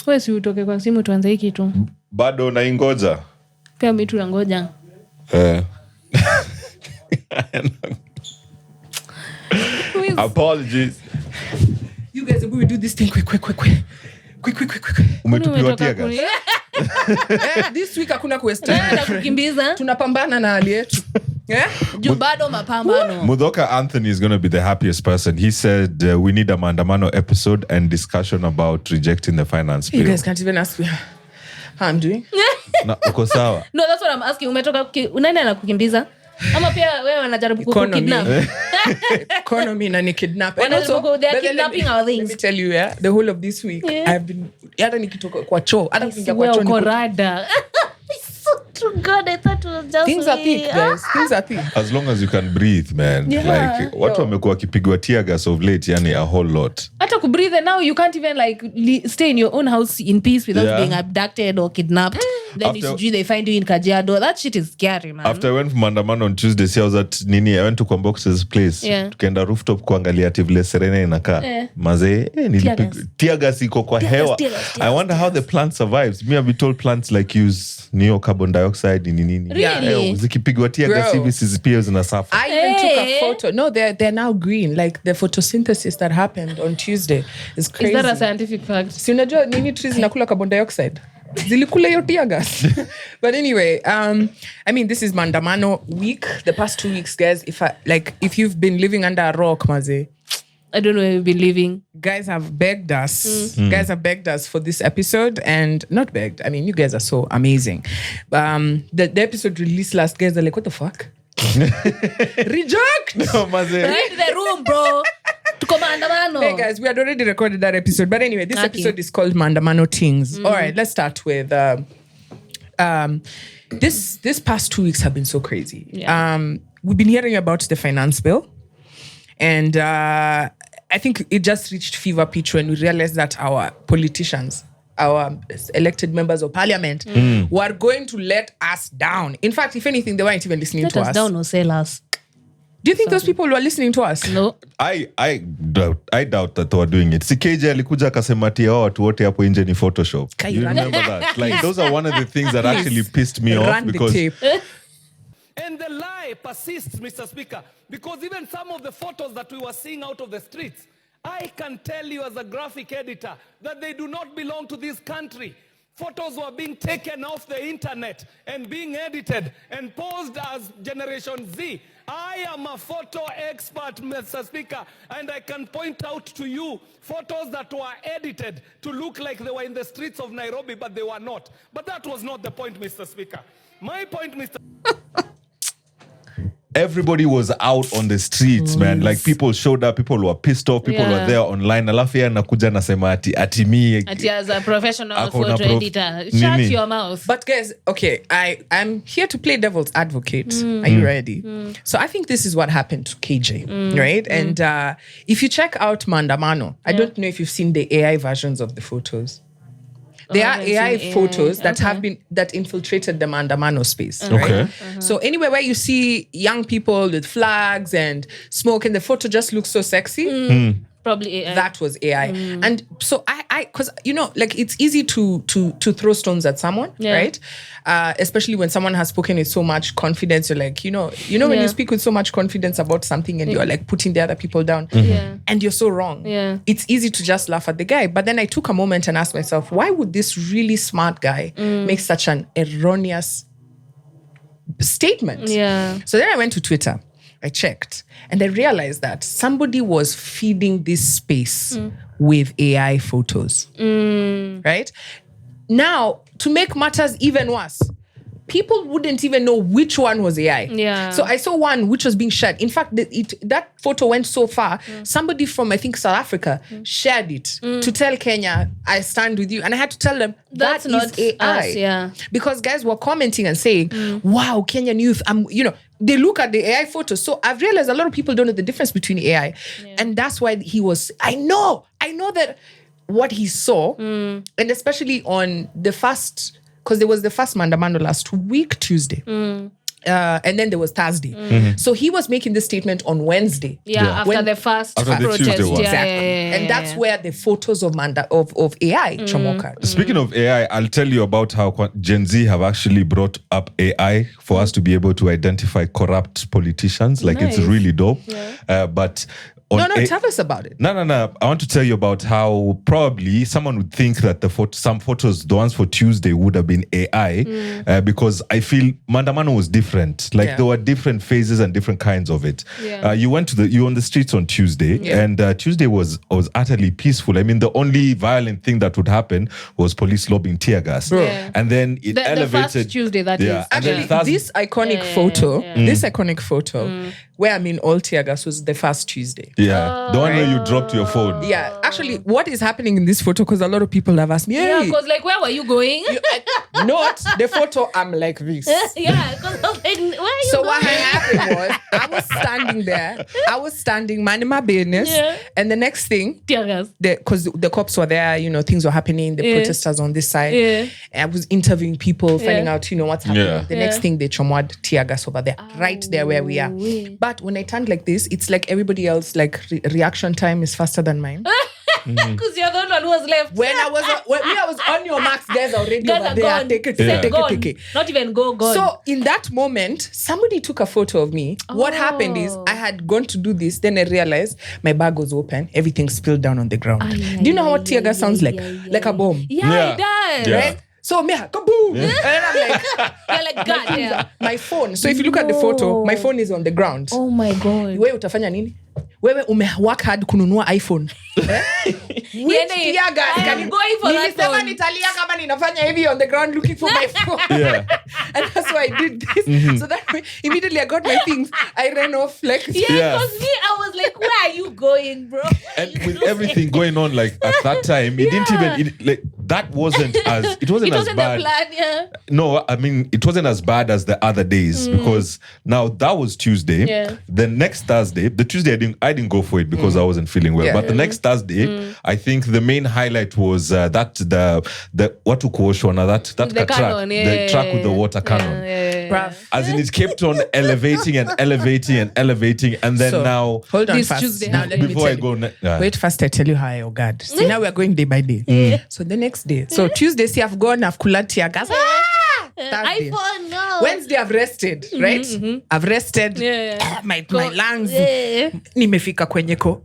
Wewe si utoke kwa simu tuanze hiki tu. Bado naingoja. Pia mimi tunangoja. Apologies. You guys, we do this thing quick. Umetupiwa Teargas. This week hakuna kuesta. Kukimbiza. Tunapambana na hali yetu. Bado mapambano. Mudhoka Anthony is going to be the happiest person. He said we need a maandamano episode and discussion about rejecting the finance bill. You guys can't even ask me how I'm doing. Uko sawa? No, that's what I'm asking. Umetoka unaenda anakukimbiza? Ama pia wewe wanajaribu kukidnap? Economy na ni kidnap. And also they're kidnapping our things. Let me tell you, the whole of this week I've been hata nikitoka kwa choo, hata kuingia kwa choo korada. To God, I thought it was just things are thick, guys. Things are thick. As long as you can breathe, man. Like watu wamekuwa wakipigwa Teargas of late, yani a whole lot. Hata ku breathe now you can't even like stay in your own house in peace without being abducted or kidnapped. Then they find you in Kajiado. That shit is scary, man. After I went for Mandamano on Tuesday, I was at Nini. I went to Box's place. Tukaenda rooftop kuangalia vile Serena inakaa. Mazee, Teargas iko kwa hewa. I wonder how the plant survives. Me, I've been told plants like use carbon dioxide nini. Really? Zikipigwa Teargas hivi pia zinasafa. I even took a photo. No, they're now green. Like the photosynthesis that happened on Tuesday is crazy. Is that a scientific fact? Si unajua nini trees zinakula carbon dioxide? Zilikula hiyo Teargas. But anyway, I mean, this is Mandamano week. The past 2 weeks, guys, if you've been living under a rock, maze, I don't know where you've been living. Guys have begged us. Guys have begged us for this episode, and not begged. I mean, you guys are so amazing. The episode released last, guys are like, what the fuck? Reject! No, maze. Read the room, bro. Tuko Mandamano. Hey guys, we had already recorded that episode. But anyway, this episode is called Mandamano Things. All right, let's start with this past 2 weeks have been so crazy. We've been hearing about the finance bill. And I think it just reached fever pitch when we realized that our politicians, our elected members of parliament, were going to let us down. In fact, if anything, they weren't even listening to us. Let us down or sell us. Do you think those people were listening to us? No. I doubt that they were doing it. CKJ alikuja akasema ati watu wote hapo nje ni Photoshop. You remember that? Like those are one of the things that actually pissed me off because And the lie persists, Mr. Speaker, because even some of the photos that we were seeing out of the streets, I can tell you as a graphic editor that they do not belong to this country. Photos were being taken off the internet and being edited and posed as Generation Z. I am a photo expert, Mr. Speaker, and I can point out to you photos that were edited to look like they were in the streets of Nairobi, but they were not. But that was not the point, Mr. Speaker. My point, Mr. everybody was out on the streets, man. Like people showed up, people were pissed off, people were there online. Alafu yeye anakuja nasema ati me as a professional photo editor. Shut your mouth. But guys, okay, I'm here to play devil's advocate. Are you ready? So I think this is what happened to KJ, right? And if you check out Mandamano, I don't know if you've seen the AI versions of the photos. There are AI photos that that infiltrated the Mandamano space. Right? So anywhere where you see young people with flags and smoke and the photo just looks so sexy. Probably AI. That was AI. And so I because like it's easy to throw stones at someone, right? Especially when someone has spoken with so much confidence. You're like, when you speak with so much confidence about something and you're like putting the other people down and you're so wrong. It's easy to just laugh at the guy. But then I took a moment and asked myself, why would this really smart guy make such an erroneous statement? So then I went to Twitter. I checked and I realized that somebody was feeding this space with AI photos. Right? Now, to make matters even worse, people wouldn't even know which one was AI. So I saw one which was being shared. In fact, that photo went so far, somebody from, I think, South Africa shared it to tell Kenya, I stand with you. And I had to tell them, that's not AI. Us, because guys were commenting and saying, wow, Kenyan youth, they look at the AI photos. So I've realized a lot of people don't know the difference between AI. And that's why he was, I know that what he saw, and especially on the first, because there was the first Mandamano last week, Tuesday. and then there was Thursday. So he was making this statement on Wednesday. After the first protest. Tuesday one. Exactly. And that's where the photos of AI chomoka. Speaking of AI, I'll tell you about how Gen Z have actually brought up AI for us to be able to identify corrupt politicians. Like, it's really dope. But tell us about it. No. I want to tell you about how probably someone would think that some photos, the ones for Tuesday, would have been AI, because I feel Mandamano was different. Like, there were different phases and different kinds of it. You were on the streets on Tuesday, and Tuesday was utterly peaceful. I mean, the only violent thing that would happen was police lobbing tear gas, and then it elevated. The first Tuesday, that is. Actually, this iconic photo, where I'm in all tear gas, was the first Tuesday. Yeah, the one where you dropped your phone. Yeah, actually, what is happening in this photo? Because a lot of people have asked me, because like, where were you going? Not the photo. I'm like this. Because like, where are you so going? what had happened was, I was standing there. I was standing, minding my business, and the next thing, because the cops were there, things were happening. The protesters on this side. And I was interviewing people, finding out, what's happening. The next thing, they chomwad tear gas over there, right there where we are. But when I turned like this, it's like everybody else, like reaction time is faster than mine. Because you're the one who was left. When I was on your marks, guys already over there. Gone. Take it. Not even gone. So in that moment, somebody took a photo of me. What happened is, I had gone to do this, then I realized my bag was open, everything spilled down on the ground. Do you know what tear gas sounds like? Like a bomb. Yeah, it does. Right? So me, kaboom! And then I'm like, you're like, God, my phone. So if you look at the photo, my phone is on the ground. Oh my God. Wewe utafanya nini? Wewe work hard kununua iPhone. Nilisema nitalia kama ninafanya hivi on the ground looking for my phone. And that's why I did this. So that immediately I got my things. I ran off like because me, I was like, where are you going, bro? And with everything going on, like at that time, it didn't even that wasn't as it wasn't as bad. The plan, No, I mean, it wasn't as bad as the other days, because now that was Tuesday. The next Thursday, the Tuesday I didn't go for it because I wasn't feeling well. But the next Thursday, I think the main highlight was that the what to call that the track, cannon, the track with the water cannon. As in, it kept on elevating and elevating and elevating, and then now hold on this first. Tuesday, now let before me tell I go, wait first. I tell you how I God. See, now we are going day by day. So the next day, so Tuesday, see, I've gone, I've kulad Teargas. iPhone, no. Wednesday, I've rested, right? I've rested. My lungs. Nimefika kwenye ko.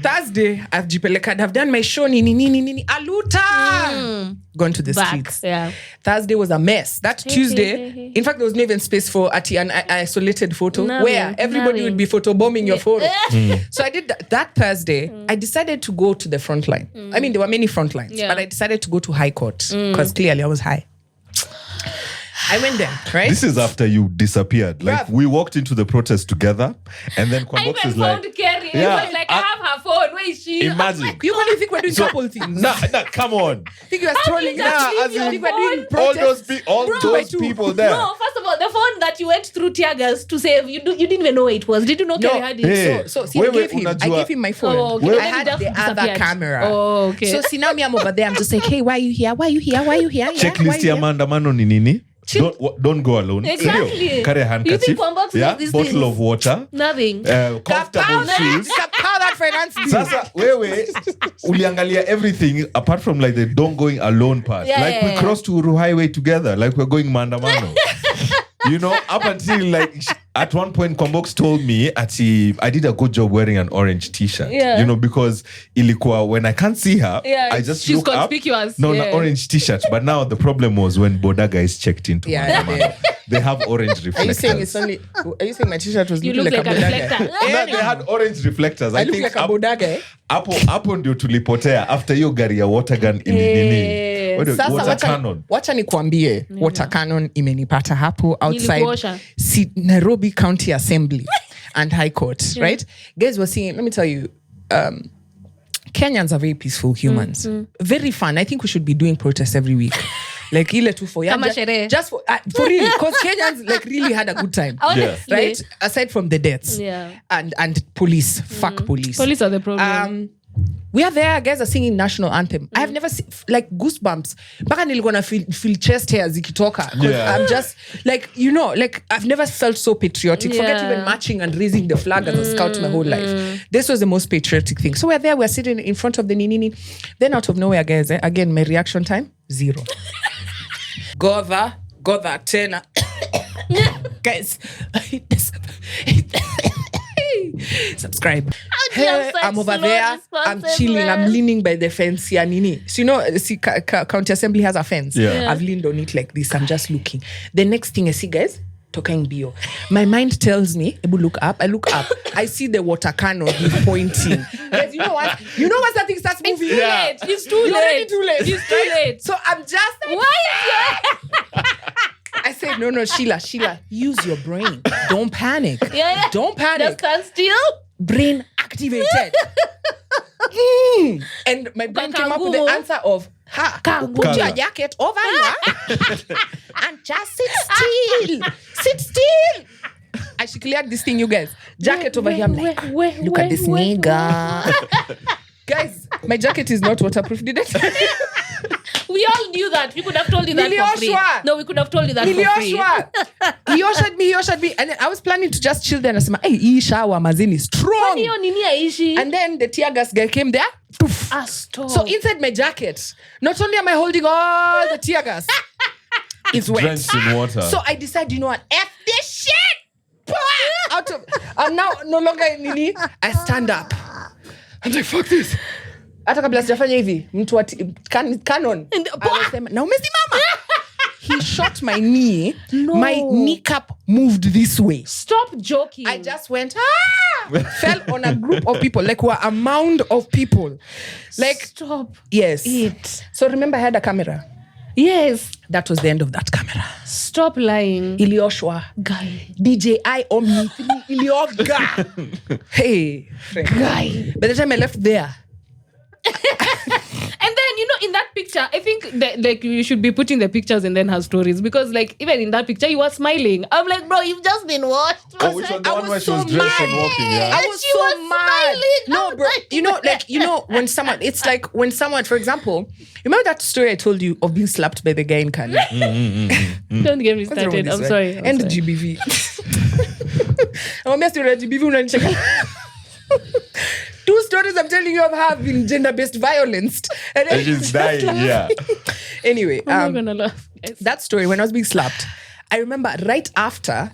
Thursday, I've jipeleka. I've done my show. Nini. Aluta. Gone to the streets. Thursday was a mess. That Tuesday, in fact, there was no even space for an isolated photo where everybody would be photobombing your photo. So I did that Thursday. I decided to go to the front line. I mean, there were many front lines, but I decided to go to High Court because clearly I was high. I went there, right? This is after you disappeared. Like, we walked into the protest together, and then Kwambox is like, Kerry. He was like, I have her phone. Where is she? Imagine. You only think we're doing couple things? Nah, come on. Think you are trolling? As in, all those people there. No, first of all, the phone that you went through Teargas to save, you didn't even know it was. Did you know Kerry had it? So see, I gave him my phone. Oh, okay. I had the other camera. Oh, okay. So see, now me, I'm over there. I'm just like, hey, why are you here? Checklist ya maandamano ni nini? Don't go alone. Exactly. Carry a handkerchief. Bottle Bottle of water. Nothing. Comfortable shoes. Sasa wewe uliangalia everything apart from like the don't going alone part. We crossed to Uru Highway together. Like we're going maandamano. Up until like at one point Kwambox told me I did a good job wearing an orange t-shirt. Because ilikuwa when I can't see her, I just she's look conspicuous. Up. No, an orange t-shirt. But now the problem was when Boda guys checked into they have orange reflectors. Are you saying my t-shirt was looking like a reflector? No, they had orange reflectors. I look like a Boda guy. Hapo ndio tulipotea after hiyo gari ya water gun ilinini. Water cannon. Wacha nikuambie, water cannon imenipata hapo outside Nairobi County Assembly and High Court, right? Guys were saying, let me tell you, Kenyans are very peaceful humans. Very fun. I think we should be doing protests every week. Like ile tu for just for real, because Kenyans like really had a good time. Right? Aside from the deaths. And police. Fuck police. Police are the problem. We are there, guys are singing national anthem. I have never seen like goosebumps. Mpaka nilikuwa na feel chest hairs zikitoka. I'm just like, you know, like I've never felt so patriotic. Forget even marching and raising the flag as a scout my whole life. This was the most patriotic thing. So we're there, we're sitting in front of the Ninini. Then out of nowhere, guys, again, my reaction time, 0. Godha, tena. Guys, subscribe. I'm over there. I'm chilling. I'm leaning by the fence. Yeah, Nini. So you know, County Assembly has a fence. Yeah. I've leaned on it like this. I'm just looking. The next thing I see, guys, talking bio. My mind tells me, Ebu, look up. I look up. I see the water cannon. He's pointing. Guys, you know what? You know what? That thing starts moving. It's too late. It's too late. So I'm just. Why is I said, no, Sheila, use your brain. Don't panic. Yeah. Don't panic. Just stand still. Brain activated. And my brain came up with the answer of, put your jacket over here and just sit still. Sit still. I should clear this thing, you guys. Jacket over here. I'm like, look at this nigga. Guys, my jacket is not waterproof, did it? We all knew that. We could have told you that for free. No, we could have told you that for free. He ushered me. And then I was planning to just chill there and say, hey, hii shower mazini is strong. And then the Teargas guy came there. Poof. Stop. So inside my jacket, not only am I holding all the Teargas, it's wet. Drenched in water. So I decided, you know what? F this shit! I'm now no longer in Nini. I stand up. I'm like, fuck this. Hata kabla sijafanya hivi mtu wa canon na umesimama. He shot my knee. No. My kneecap moved this way. Stop joking. I just went fell on a group of people, like we're a mound of people. Like stop. Yes. It. So remember I had a camera. Yes. That was the end of that camera. Stop lying. Ilioshwa. Guy. DJI Omni. Ilioga. Hey. Friend. Guy. By the time I left there. And then, you know, in that picture, I think that, like, you should be putting the pictures and then her stories, because, like, even in that picture, you were smiling. I'm like, bro, you've just been washed. Which one? The one where she was dressed and walking, yeah. I was so mad. No, bro. You know, when someone, it's like when someone, for example, remember that story I told you of being slapped by the guy in Kali? Don't get me started. I'm sorry. And GBV. I'm GBV. 2 stories I'm telling you have been gender-based violence. And she's dying, yeah. Anyway, I'm not gonna laugh. That story, when I was being slapped, I remember right after,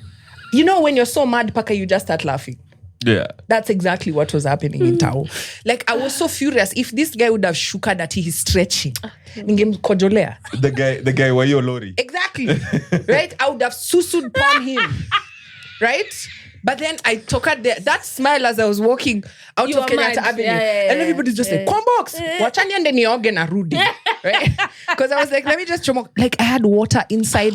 you know, when you're so mad, Paka, you just start laughing. Yeah. That's exactly what was happening in Tao. Like, I was so furious. If this guy would have shuka that he's stretching, ningemkojolea. The guy where you're lorry. Exactly. Right? I would have susued upon him. Right? But then I took out that smile as I was walking out of Kenyatta Avenue. And everybody's just like, Combox, wachani ende nioge na rudi. Right? Because I was like, let me just chomok. Like, I had water inside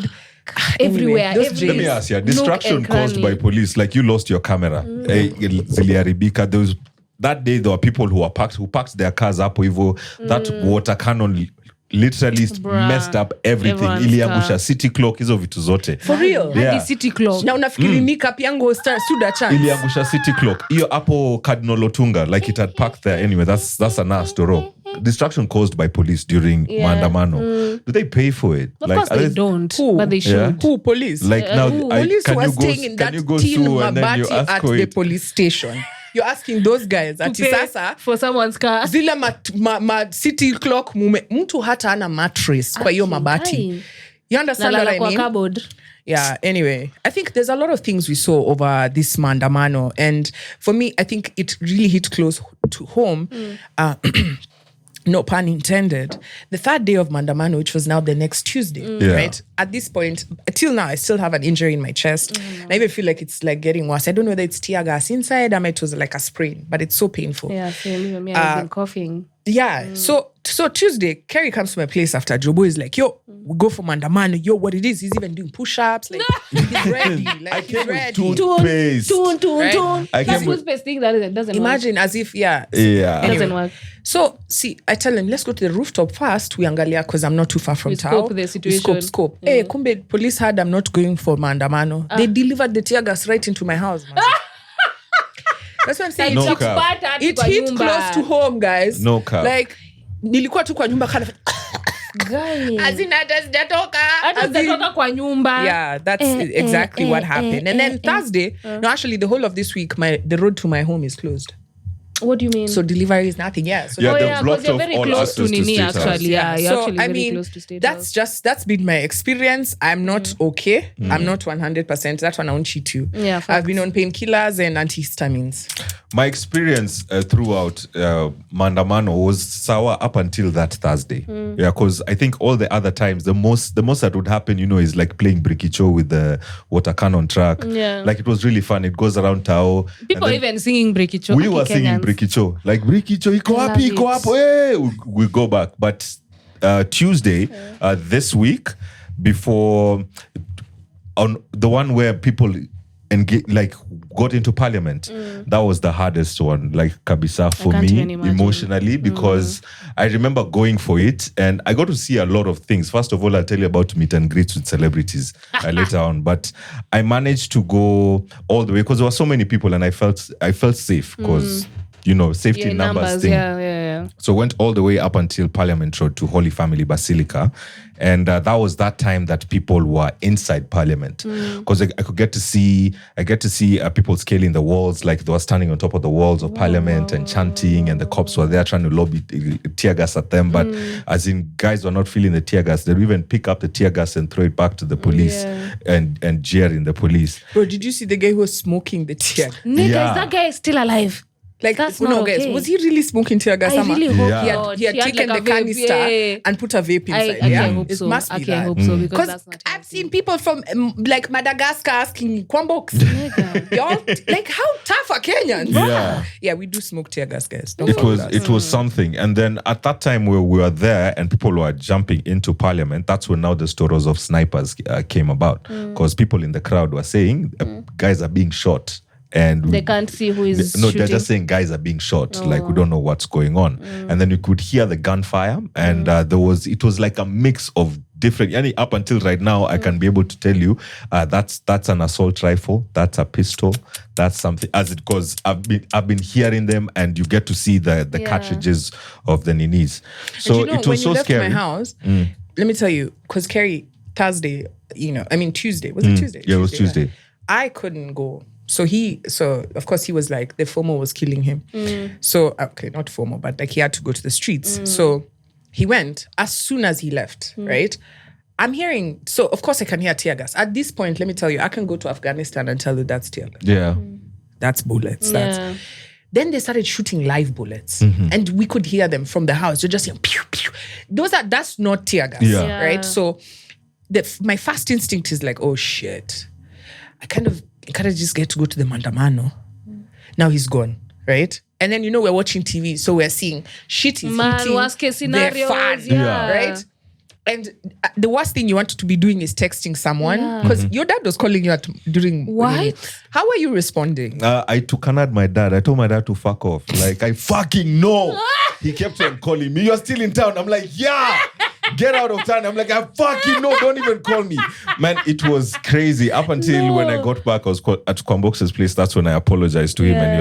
everywhere. Anyway, let me ask you, distraction caused by police, like you lost your camera. Ziliharibika. There was that day there were people who parked their cars up hivyo. That water cannon literally messed up everything. Iliangusha city clock, hizo vitu zote. For real? Yeah. City clock. Na unafikiri makeup yangu stood a chance. Iliangusha city clock. Iyo hapo Cardinal Otunga, like it had parked there. Anyway, that's an story. Distraction caused by police during maandamano. Do they pay for it? Of course they don't. But they should. Yeah. Who? Police? Like now, police was staying in that tin mabati at the police station. You're asking those guys at Sasa for someone's car. Zile ma city clock mtu hata ana mattress kwa hiyo mabati. You understand what I mean? Cupboard. Yeah, anyway, I think there's a lot of things we saw over this maandamano, and for me, I think it really hit close to home. No pun intended. The 3rd day of Mandamano, which was now the next Tuesday, right? At this point, till now, I still have an injury in my chest. I even feel like it's like getting worse. I don't know whether it's Teargas inside or it was like a sprain, but it's so painful. Yeah, same. I've been coughing. Yeah. So Tuesday, Kerry comes to my place after Jobo is like, yo, we go for Mandamano. Yo, what it is, he's even doing push-ups. Like, he's ready. Like, he's ready. Toothpaste. That toothpaste thing that doesn't Imagine work. As if, yeah. It doesn't work. So, see, I tell him, let's go to the rooftop first. We angalia, because I'm not too far from town. Scope the situation. Scope. Hey, kumbe, police heard I'm not going for Mandamano. They delivered the tear gas right into my house. That's what I'm saying. No cap. It hit close to home, guys. No cap. Like, nilikuwa tu kwa nyumba kind of kwa nyumba. Yeah, that's exactly what happened. And then Thursday, no, actually the whole of this week, the road to my home is closed. What do you mean? So delivery is nothing. Yeah. So they've blocked you're off very all close to access to Nini, State House. actually. Yeah, you're so, actually very close to State House. That's been my experience. I'm not okay. I'm not 100%. That's when I won't cheat you. Yeah, I've been on painkillers and antihistamines. My experience throughout Mandamano was sour up until that Thursday. Yeah, because I think all the other times, the most that would happen, is like playing Brikicho with the water cannon track. Yeah. Like, it was really fun. It goes around Tao. People even singing Brikicho. We were singing Brikicho. Like, Brikicho, iko up. Hey! We go back. But Tuesday, this week, before, on the one where people got into parliament, that was the hardest one, like kabisa for me emotionally, because I remember going for it and I got to see a lot of things. First of all, I'll tell you about meet and greets with celebrities later on, but I managed to go all the way because there were so many people and I felt safe because safety in numbers thing. Yeah. So went all the way up until Parliament Road to Holy Family Basilica. And that was that time that people were inside Parliament. Because I could get to see people scaling the walls, like they were standing on top of the walls of Parliament and chanting, and the cops were there trying to lobby tear gas at them. But as in, guys were not feeling the tear gas. They'd even pick up the tear gas and throw it back to the police and jeer in the police. Bro, did you see the guy who was smoking the tear? Nigga, is that guy still alive? Like, that's no, guys, was he really smoking tear gas? I really hope he had taken like the canister and put a vape inside. I hope so. It must be I that. hope so, because that's not I've seen people from like Madagascar asking Kwambox, y'all, like, how tough are Kenyans? Yeah, we do smoke tear gas, guys. It was something. And then at that time where we were there and people were jumping into Parliament, that's when now the stories of snipers came about, because people in the crowd were saying guys are being shot. And they can't see who is shooting. They're just saying guys are being shot. Like, we don't know what's going on. And then you could hear the gunfire, and it was like a mix of different. Up until right now, I can be able to tell you that's an assault rifle, that's a pistol, that's something. As it goes, I've been hearing them, and you get to see the cartridges of the Ninis. So it was so scary. My house, let me tell you, because Kerry, Tuesday. Was it Tuesday? Yeah, it was Tuesday. Right? I couldn't go. So of course he was like, the FOMO was killing him. So, okay, not FOMO, but like he had to go to the streets. So he went as soon as he left, right? I'm hearing, so of course I can hear tear gas. At this point, let me tell you, I can go to Afghanistan and tell you that's tear gas. Yeah. That's bullets. Then they started shooting live bullets. And we could hear them from the house. They're just saying, pew, pew. That's not tear gas, right? So my first instinct is like, oh shit. I kind of just get to go to the Mandamano. Now he's gone, right? And then, we're watching TV, so we're seeing shit is hitting. Worst case scenarios, right? And the worst thing you want to be doing is texting someone, because your dad was calling you during... What? How are you responding? I took my dad. I told my dad to fuck off. Like, I fucking know. He kept on calling me. You're still in town. I'm like, yeah. Get out of town. I'm like, I fucking know. Don't even call me. Man, it was crazy. Up until when I got back, I was at Kwambox's place. That's when I apologized to him. And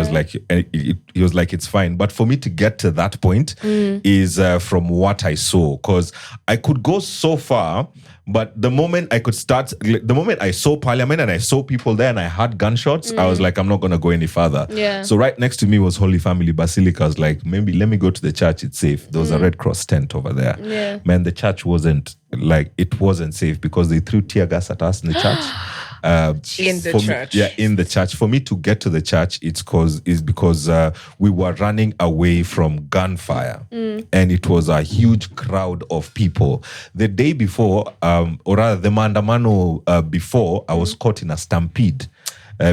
he was like, it's fine. But for me to get to that point is from what I saw. Because I could go so far, but the moment I saw Parliament and I saw people there and I heard gunshots, I was like, I'm not going to go any further. Yeah. So right next to me was Holy Family Basilica. I was like, maybe let me go to the church. It's safe. There was a Red Cross tent over there. Yeah. Man, the church wasn't safe because they threw tear gas at us in the church. In the church. For me to get to the church, it's because we were running away from gunfire, and it was a huge crowd of people. The day before, or rather the Mandamano before, I was caught in a stampede.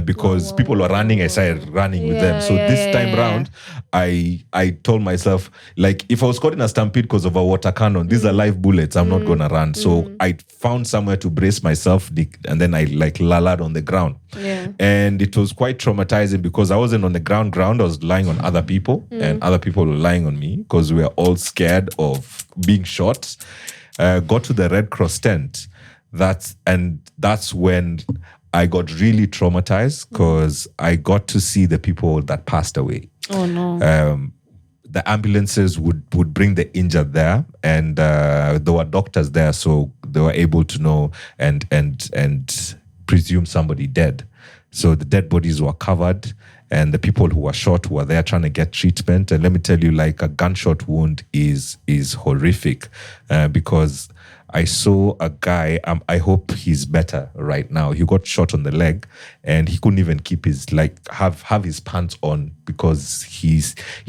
Because people were running, I started running with them. So this time round, I told myself, like, if I was caught in a stampede because of a water cannon, these are live bullets, I'm not gonna run. So I found somewhere to brace myself, and then I lalad on the ground. Yeah. And it was quite traumatizing because I wasn't on the ground, I was lying on other people, and other people were lying on me because we were all scared of being shot. Got to the Red Cross tent. That's when I got really traumatized because I got to see the people that passed away. Oh no. The ambulances would bring the injured there, and there were doctors there, so they were able to know and presume somebody dead. So the dead bodies were covered, and the people who were shot were there trying to get treatment. And let me tell you, like, a gunshot wound is horrific, because I saw a guy, I hope he's better right now. He got shot on the leg and he couldn't even keep his, have his pants on, because he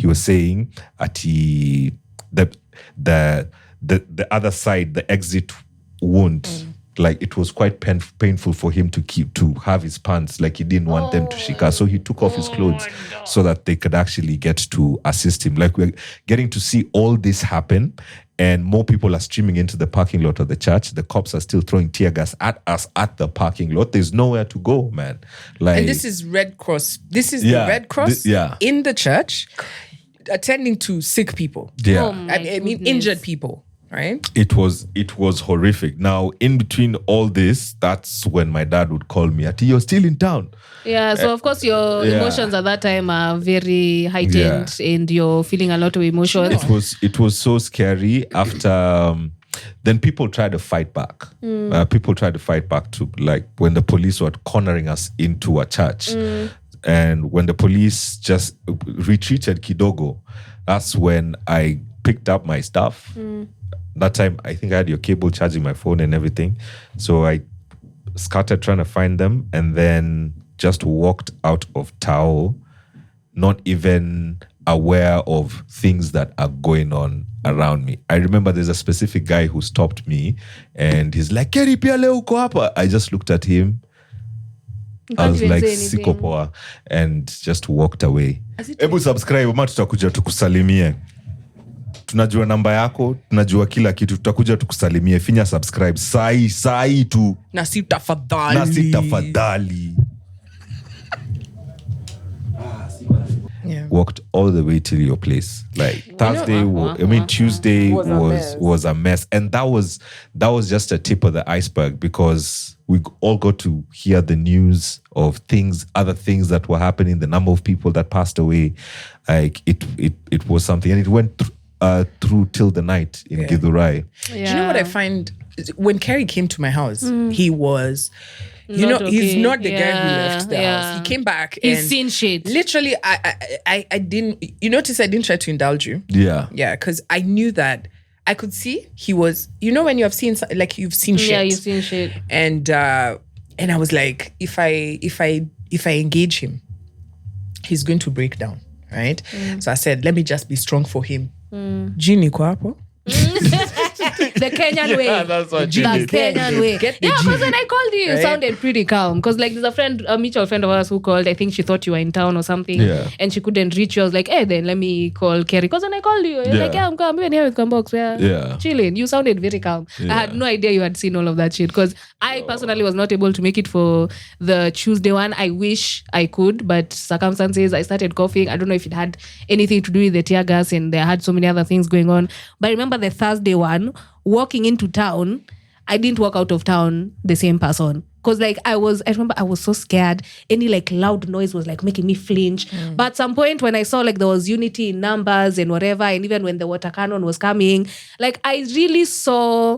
was saying at the other side, the exit wound, like, it was quite painful for him to have his pants, like, he didn't want them to shika. So he took off his clothes so that they could actually get to assist him. Like, we're getting to see all this happen, and more people are streaming into the parking lot of the church. The cops are still throwing tear gas at us at the parking lot. There's nowhere to go, man. Like, and this is Red Cross. This is the Red Cross in the church, attending to sick people. Yeah. Oh, I mean, injured people. Right? It was horrific. Now, in between all this, that's when my dad would call me, Ati, you're still in town. Yeah, so of course your emotions at that time are very heightened, and you're feeling a lot of emotions. It was so scary. After then people tried to fight back. People tried to fight back to, like, when the police were cornering us into a church. And when the police just retreated kidogo, that's when I picked up my stuff. That time, I think I had your cable charging my phone and everything. So I scattered trying to find them, and then just walked out of Tao, not even aware of things that are going on around me. I remember there's a specific guy who stopped me, and he's like, Keri pia leo uko hapa. I just looked at him. I was like, siko poa, and just walked away. Ebu subscribe, ma tutakuja tukusalimie. Tunajua namba yako, tunajua kila kitu, tutakuja tukusalimie. Finya subscribe sai tu. Na si tafadhali. Walked all the way till your place. Like, Thursday, Tuesday was a mess, and that was just a tip of the iceberg, because we all got to hear the news of other things that were happening, the number of people that passed away. Like, it was something, and it went through till the night in Githurai. Do you know what I find? When Kerry came to my house, he was, he's not the guy who left the house. He came back. He's seen shit. Literally, I didn't. You notice I didn't try to indulge you. Yeah, because I knew that I could see he was. You know, when you have seen, like, you've seen shit. Yeah, you've seen shit. And I was like, if I engage him, he's going to break down, right? So I said, let me just be strong for him. Genie kwa hapo. The Kenyan way. That's what the Kenyan way. Because when I called you, you sounded pretty calm. Because, like, there's a mutual friend of ours who called. I think she thought you were in town or something. Yeah. And she couldn't reach you. I was like, hey, then let me call Kerry. Because when I called you, you're like, I'm coming here with Box. We're chilling. You sounded very calm. I had no idea you had seen all of that shit. Because I personally was not able to make it for the Tuesday one. I wish I could, but circumstances, I started coughing. I don't know if it had anything to do with the tear gas, and there had so many other things going on. But I remember the Thursday one, walking into town, I didn't walk out of town the same person. Because, like, I remember I was so scared. Any, like, loud noise was, like, making me flinch. But at some point when I saw, like, there was unity in numbers and whatever, and even when the water cannon was coming, like, I really saw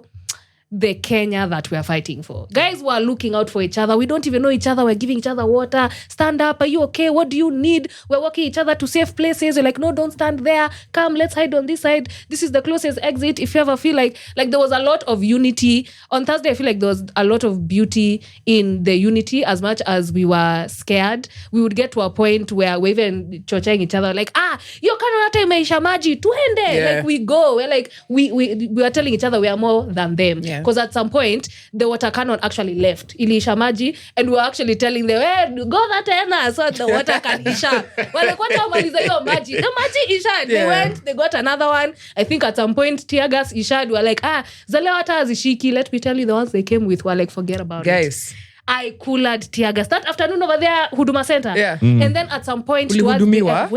the Kenya that we are fighting for. Guys were looking out for each other. We don't even know each other. We're giving each other water. Stand up. Are you okay? What do you need? We're walking each other to safe places. We're like, no, don't stand there. Come, let's hide on this side. This is the closest exit. If you ever feel like there was a lot of unity. On Thursday, I feel like there was a lot of beauty in the unity. As much as we were scared, we would get to a point where we're even choching each other, like, yo kano hata imeisha maji, tuende. Like, we go. We're like, we are telling each other we are more than them. Because at some point, the water cannon actually left. Iliisha maji, and we were actually telling them, hey, go that ena, so the water can isha. Well, like, what maliza yo maji? The maji isha. They went, they got another one. I think at some point, Teargas isha. We were like, zale wata hazishiki. Let me tell you, the ones they came with were like, forget about it. Guys. I cooled Teargas that afternoon over there, Huduma Center. Yeah. And then at some point, Ulihudumiwa?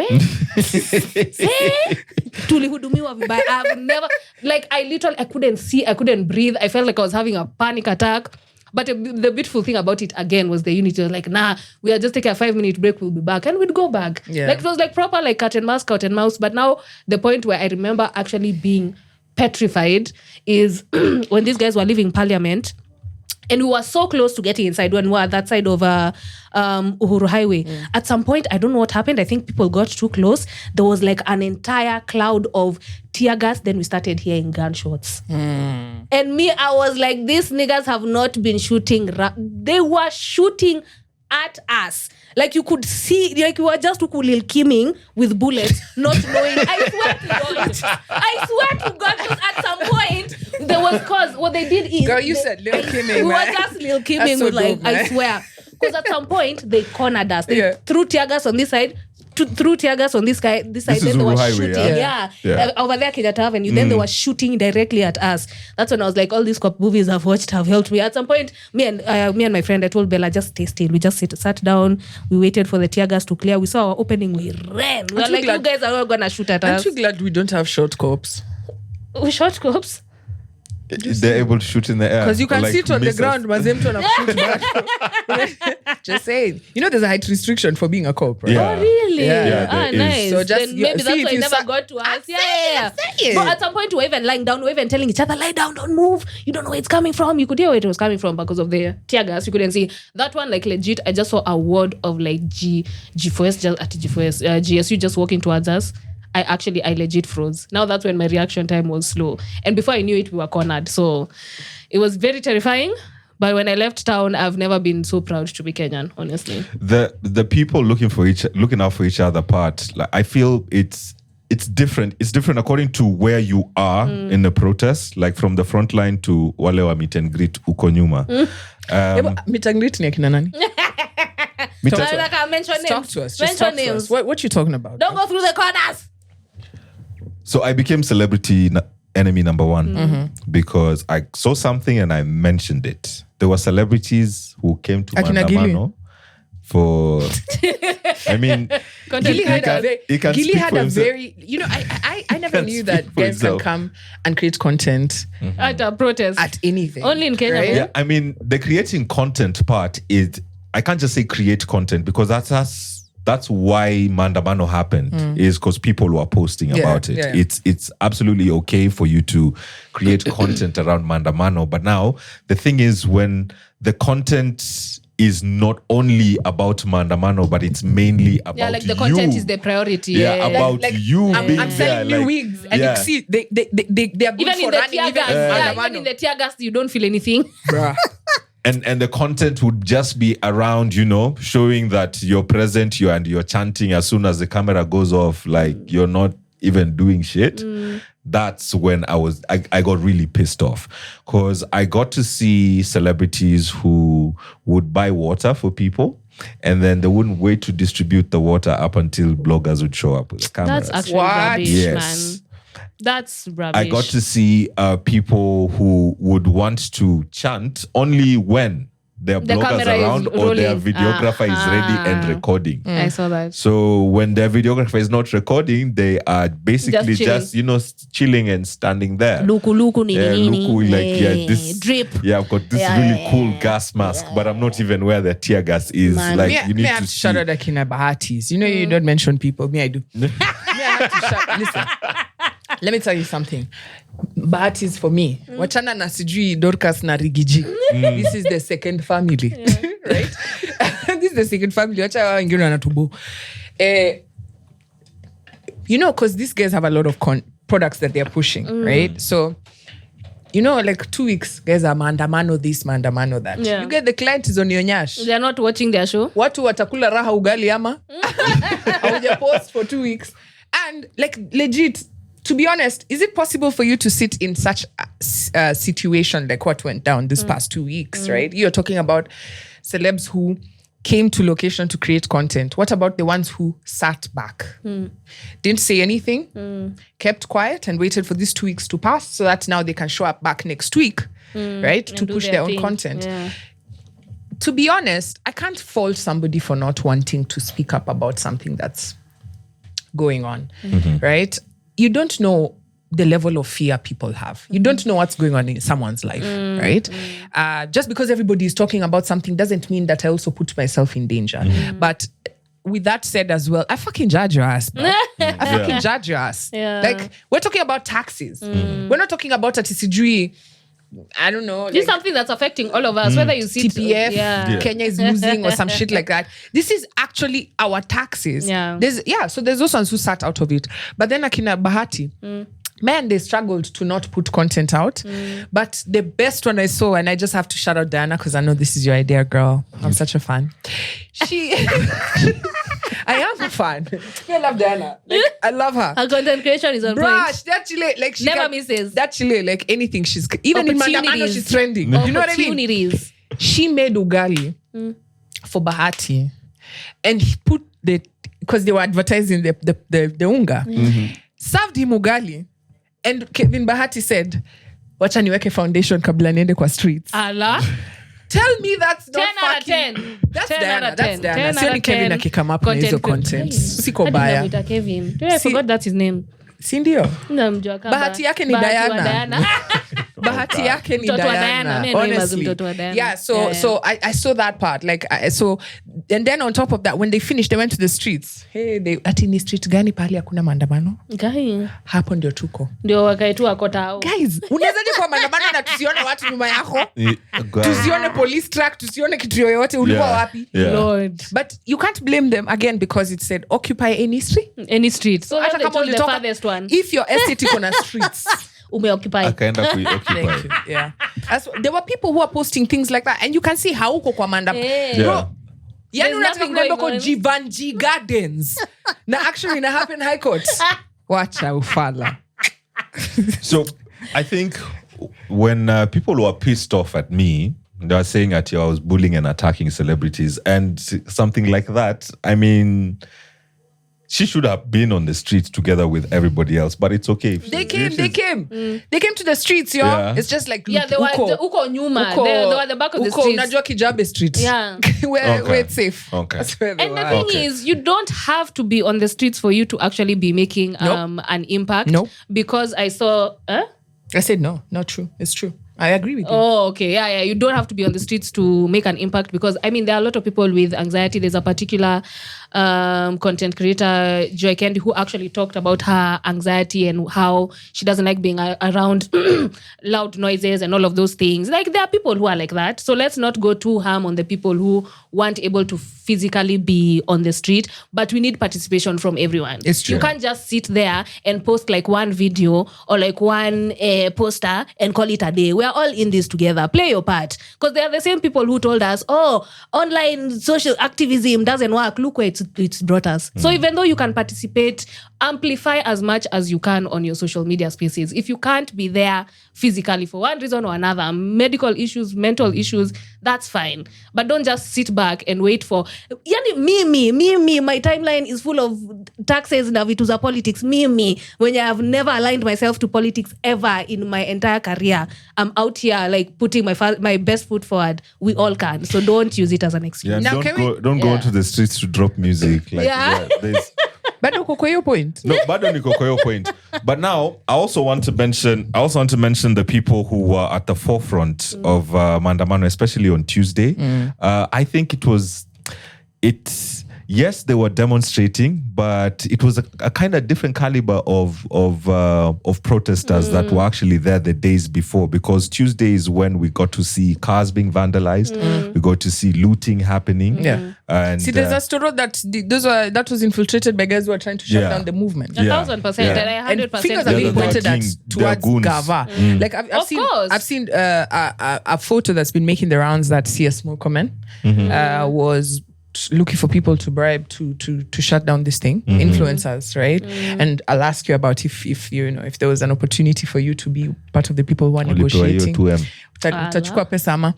Tulihudumiwa vibaya. I've never, like, I couldn't see, I couldn't breathe. I felt like I was having a panic attack. But the beautiful thing about it again was the unity. Was like, nah, we are just taking a 5-minute break. We'll be back, and we'd go back. Yeah. Like it was like proper like cat and mouse. But now the point where I remember actually being petrified is when these guys were leaving Parliament. And we were so close to getting inside when we were at that side of Uhuru Highway. At some point, I don't know what happened. I think people got too close. There was like an entire cloud of tear gas. Then we started hearing gunshots. And me, I was like, these niggas have not been shooting. They were shooting at us. Like you could see, like you were just Lil Kimming with bullets, not knowing. I swear to God, because at some point there was cause. What they did is, girl, you said Lil Kimming. We were just Lil Kimming so with like, dope, I swear, because at some point they cornered us. They threw tear gas on this side. Threw tear gas on this side. Then they were shooting. Over there, Kenyatta Avenue. Then they were shooting directly at us. That's when I was like, all these cop movies I've watched have helped me. At some point, me and my friend, I told Bella, just stay still. We just sat down. We waited for the tear gas to clear. We saw our opening. We ran. We were like, you guys are not gonna shoot at us. Aren't you glad we don't have short cops? We shot cops. They're able to shoot in the air. Because you can like sit on the ground, just saying. You know, there's a height restriction for being a cop, right? Yeah. Oh, really? Yeah, nice. So just, then maybe that's why it never got to us. Yeah. But at some point, we were even lying down. We were even telling each other, lie down, don't move. You don't know where it's coming from. You could hear where it was coming from because of the tear gas. You couldn't see. That one, like legit, I just saw a word of like GSU just walking towards us. I legit froze. Now that's when my reaction time was slow. And before I knew it, we were cornered. So it was very terrifying. But when I left town, I've never been so proud to be Kenyan, honestly. The people looking out for each other part, like I feel it's different. It's different according to where you are in the protest, like from the front line to wale wa meet and greet uko nyuma. Meet and greet ni akina nani? Mention Talk to us. Just talk to us. What you talking about? Don't go through the corners. So I became celebrity enemy number one because I saw something and I mentioned it. There were celebrities who came to Maandamano for... I mean... Gilly had a very... You know, I never knew that guys can come and create content at a protest. At anything. Only in Kenya. Right? Yeah, I mean, the creating content part is... I can't just say create content because that's why Maandamano happened is because people were posting about it. Yeah. It's absolutely okay for you to create content around Maandamano. But now the thing is when the content is not only about Maandamano, but it's mainly about you. Yeah, like the content is the priority. Yeah, about you being I'm selling there. new wigs and you see they are good Even for in the running tear gas, even in the tear gas, you don't feel anything. Bruh. And the content would just be around, you know, showing that you're present, you're chanting as soon as the camera goes off, like you're not even doing shit. That's when I got really pissed off because I got to see celebrities who would buy water for people and then they wouldn't wait to distribute the water up until bloggers would show up with the cameras. That's actually rubbish, man. That's rubbish. I got to see people who would want to chant only when their bloggers around or their videographer is ready and recording. I saw that. So when their videographer is not recording, they are basically just you know, chilling and standing there. Luku, this drip. Yeah, I've got this really cool gas mask, but I'm not even where the tear gas is. Man. Like you need to see. Shout out Akina Baddies. You know you don't mention people. Me, I do. Me, I have to shout. Listen. Let me tell you something. Baddies for me. Wachana na sijui Dorcas na Rigiji. This is the second family. Right? This is the second family. Wacha wengine wanatubu. You know, because these guys have a lot of products that they're pushing, right? So, you know, like 2 weeks, guys are Maandamano this, Maandamano that. Yeah. You get the client is on your nyash. They're not watching their show. Watu watakula raha ugali ama. Hauja post for 2 weeks. And like legit, to be honest, is it possible for you to sit in such a situation like what went down this past 2 weeks, right? You're talking about celebs who came to location to create content. What about the ones who sat back? Didn't say anything, kept quiet and waited for these 2 weeks to pass so that now they can show up back next week, right? To push their own content. Yeah. To be honest, I can't fault somebody for not wanting to speak up about something that's going on, right? You don't know the level of fear people have. You don't know what's going on in someone's life, right? Just because everybody is talking about something doesn't mean that I also put myself in danger. But with that said as well, I fucking judge your ass, bro. I fucking judge your ass. Yeah. Like, we're talking about taxes. We're not talking about a TCG. I don't know. This is something that's affecting all of us, whether you see TPF, Kenya is losing or some shit like that. This is actually our taxes. So there's those ones who sat out of it. But then Akina Bahati, man, they struggled to not put content out. But the best one I saw, and I just have to shout out Diana because I know this is your idea, girl. I'm such a fan. I am a fan. I love Diana. Like, I love her. Her content creation is on point. That chile, like she never misses. That chile, like anything, she's even in Mandamano, she's trending. You know what I mean? She made ugali for Bahati, and he put because they were advertising the unga. Served him ugali, and Kevin Bahati said, "Wacha niweke foundation kabla niende kwa streets." Allah. Tell me that's not 10 out of 10. That's 10 Diana. out of That's 10. Diana. 10 out Sioni of Kevin 10 akikama up na hizo content. Siko baya. Kevin. I forgot that's his name. Si ndio? Namjua kama. Bahati yake ni Diana. Bahati yake ni Diana. Honestly. Yeah, so I saw that part. Like, and then on top of that, when they finished, they went to the streets. Hey, ati ni street gani pahali hakuna maandamano? Hapo ndio tuko. Ndio wakaitu akotao. Guys, unawezaje kwa maandamano na tusione watu nyuma yako? Tusione police track, tusione kitu yoyote, ulikuwa wapi? Lord. But you can't blame them again because it said occupy any street. Any street. So hata kama the farthest one. If your estate iko na streets, umeoccupy. Akaenda kuoccupy. Yeah. There were people who are posting things like that, and you can see how uko kwa maandamano. Bro, yani unataka kunaenda kwa Jivanji Gardens. Na actually ina happen High Court. Wacha ufala. So, I think when people were pissed off at me, they were saying that I was bullying and attacking celebrities and something like that. I mean, she should have been on the streets together with everybody else, but it's okay. They came to the streets, yo. Yeah. It's just like they were uko nyuma. They were at the back of the streets. Unajua Kijabe Street. Yeah. where it's safe. Okay. That's where they were. The thing is, you don't have to be on the streets for you to actually be making an impact. Nope. Because I saw... I said no, not true. It's true. I agree with you. Oh, okay. Yeah. You don't have to be on the streets to make an impact because, I mean, there are a lot of people with anxiety. There's a particular content creator, Joy Kendi, who actually talked about her anxiety and how she doesn't like being around loud noises and all of those things. Like, there are people who are like that. So let's not go too harm on the people who weren't able to physically be on the street. But we need participation from everyone. It's true. You can't just sit there and post like one video or like one poster and call it a day. We're all in this together. Play your part. Because they are the same people who told us, online social activism doesn't work. Look where it's brought us. So even though you can participate, amplify as much as you can on your social media spaces. If you can't be there physically for one reason or another, medical issues, mental issues, that's fine. But don't just sit back and wait for... me, my timeline is full of taxes na vitu za politics. Me, when I have never aligned myself to politics ever in my entire career, I'm out here like putting my best foot forward. We all can. So don't use it as an excuse. Yeah, now, don't go to the streets to drop music. Like, Bado uko kwa hiyo point. No, bado niko kwa hiyo point. But now, I also want to mention the people who were at the forefront of Mandamano, especially on Tuesday. I think yes, they were demonstrating, but it was a kind of different caliber of protesters that were actually there the days before, because Tuesday is when we got to see cars being vandalized. We got to see looting happening. Yeah. And see, there's a story that was infiltrated by guys who were trying to shut down the movement. 1,000%. And 100%. And fingers are being pointed towards Gava. Like I've seen a photo that's been making the rounds that CS Mokomen was looking for people to bribe to shut down this thing, influencers, right? And I'll ask you about if there was an opportunity for you to be part of the people who are negotiating. Utachukua pesa ama.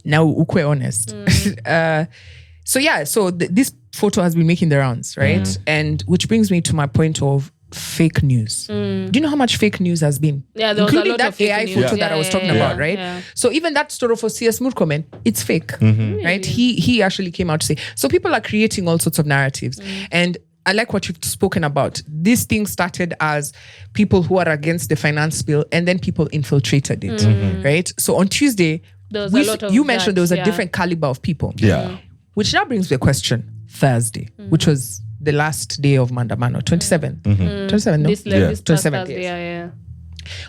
Now ukwe honest. So this photo has been making the rounds, right? And which brings me to my point of fake news. Do you know how much fake news has been? Yeah, there was including a lot that of fake AI news. photo that I was talking about, right? Yeah. So even that story for CS Murkomen, it's fake, right? He actually came out to say. So people are creating all sorts of narratives, and I like what you've spoken about. This thing started as people who are against the finance bill, and then people infiltrated it, right? So on Tuesday, you mentioned there was a different caliber of people. Yeah. Which now brings me a question. Thursday, which was the last day of Mandamano, 27. 27, no? This 27 days. Yeah.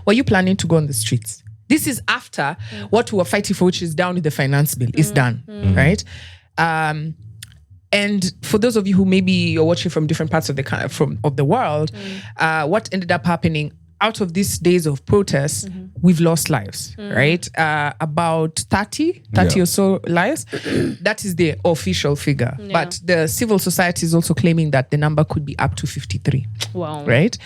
Were you planning to go on the streets? This is after what we were fighting for, which is down with the finance bill, is done, right? And for those of you who maybe you're watching from different parts of the world, what ended up happening out of these days of protests, we've lost lives, right? About 30 or so lives. That is the official figure. Yeah. But the civil society is also claiming that the number could be up to 53. Wow. Right?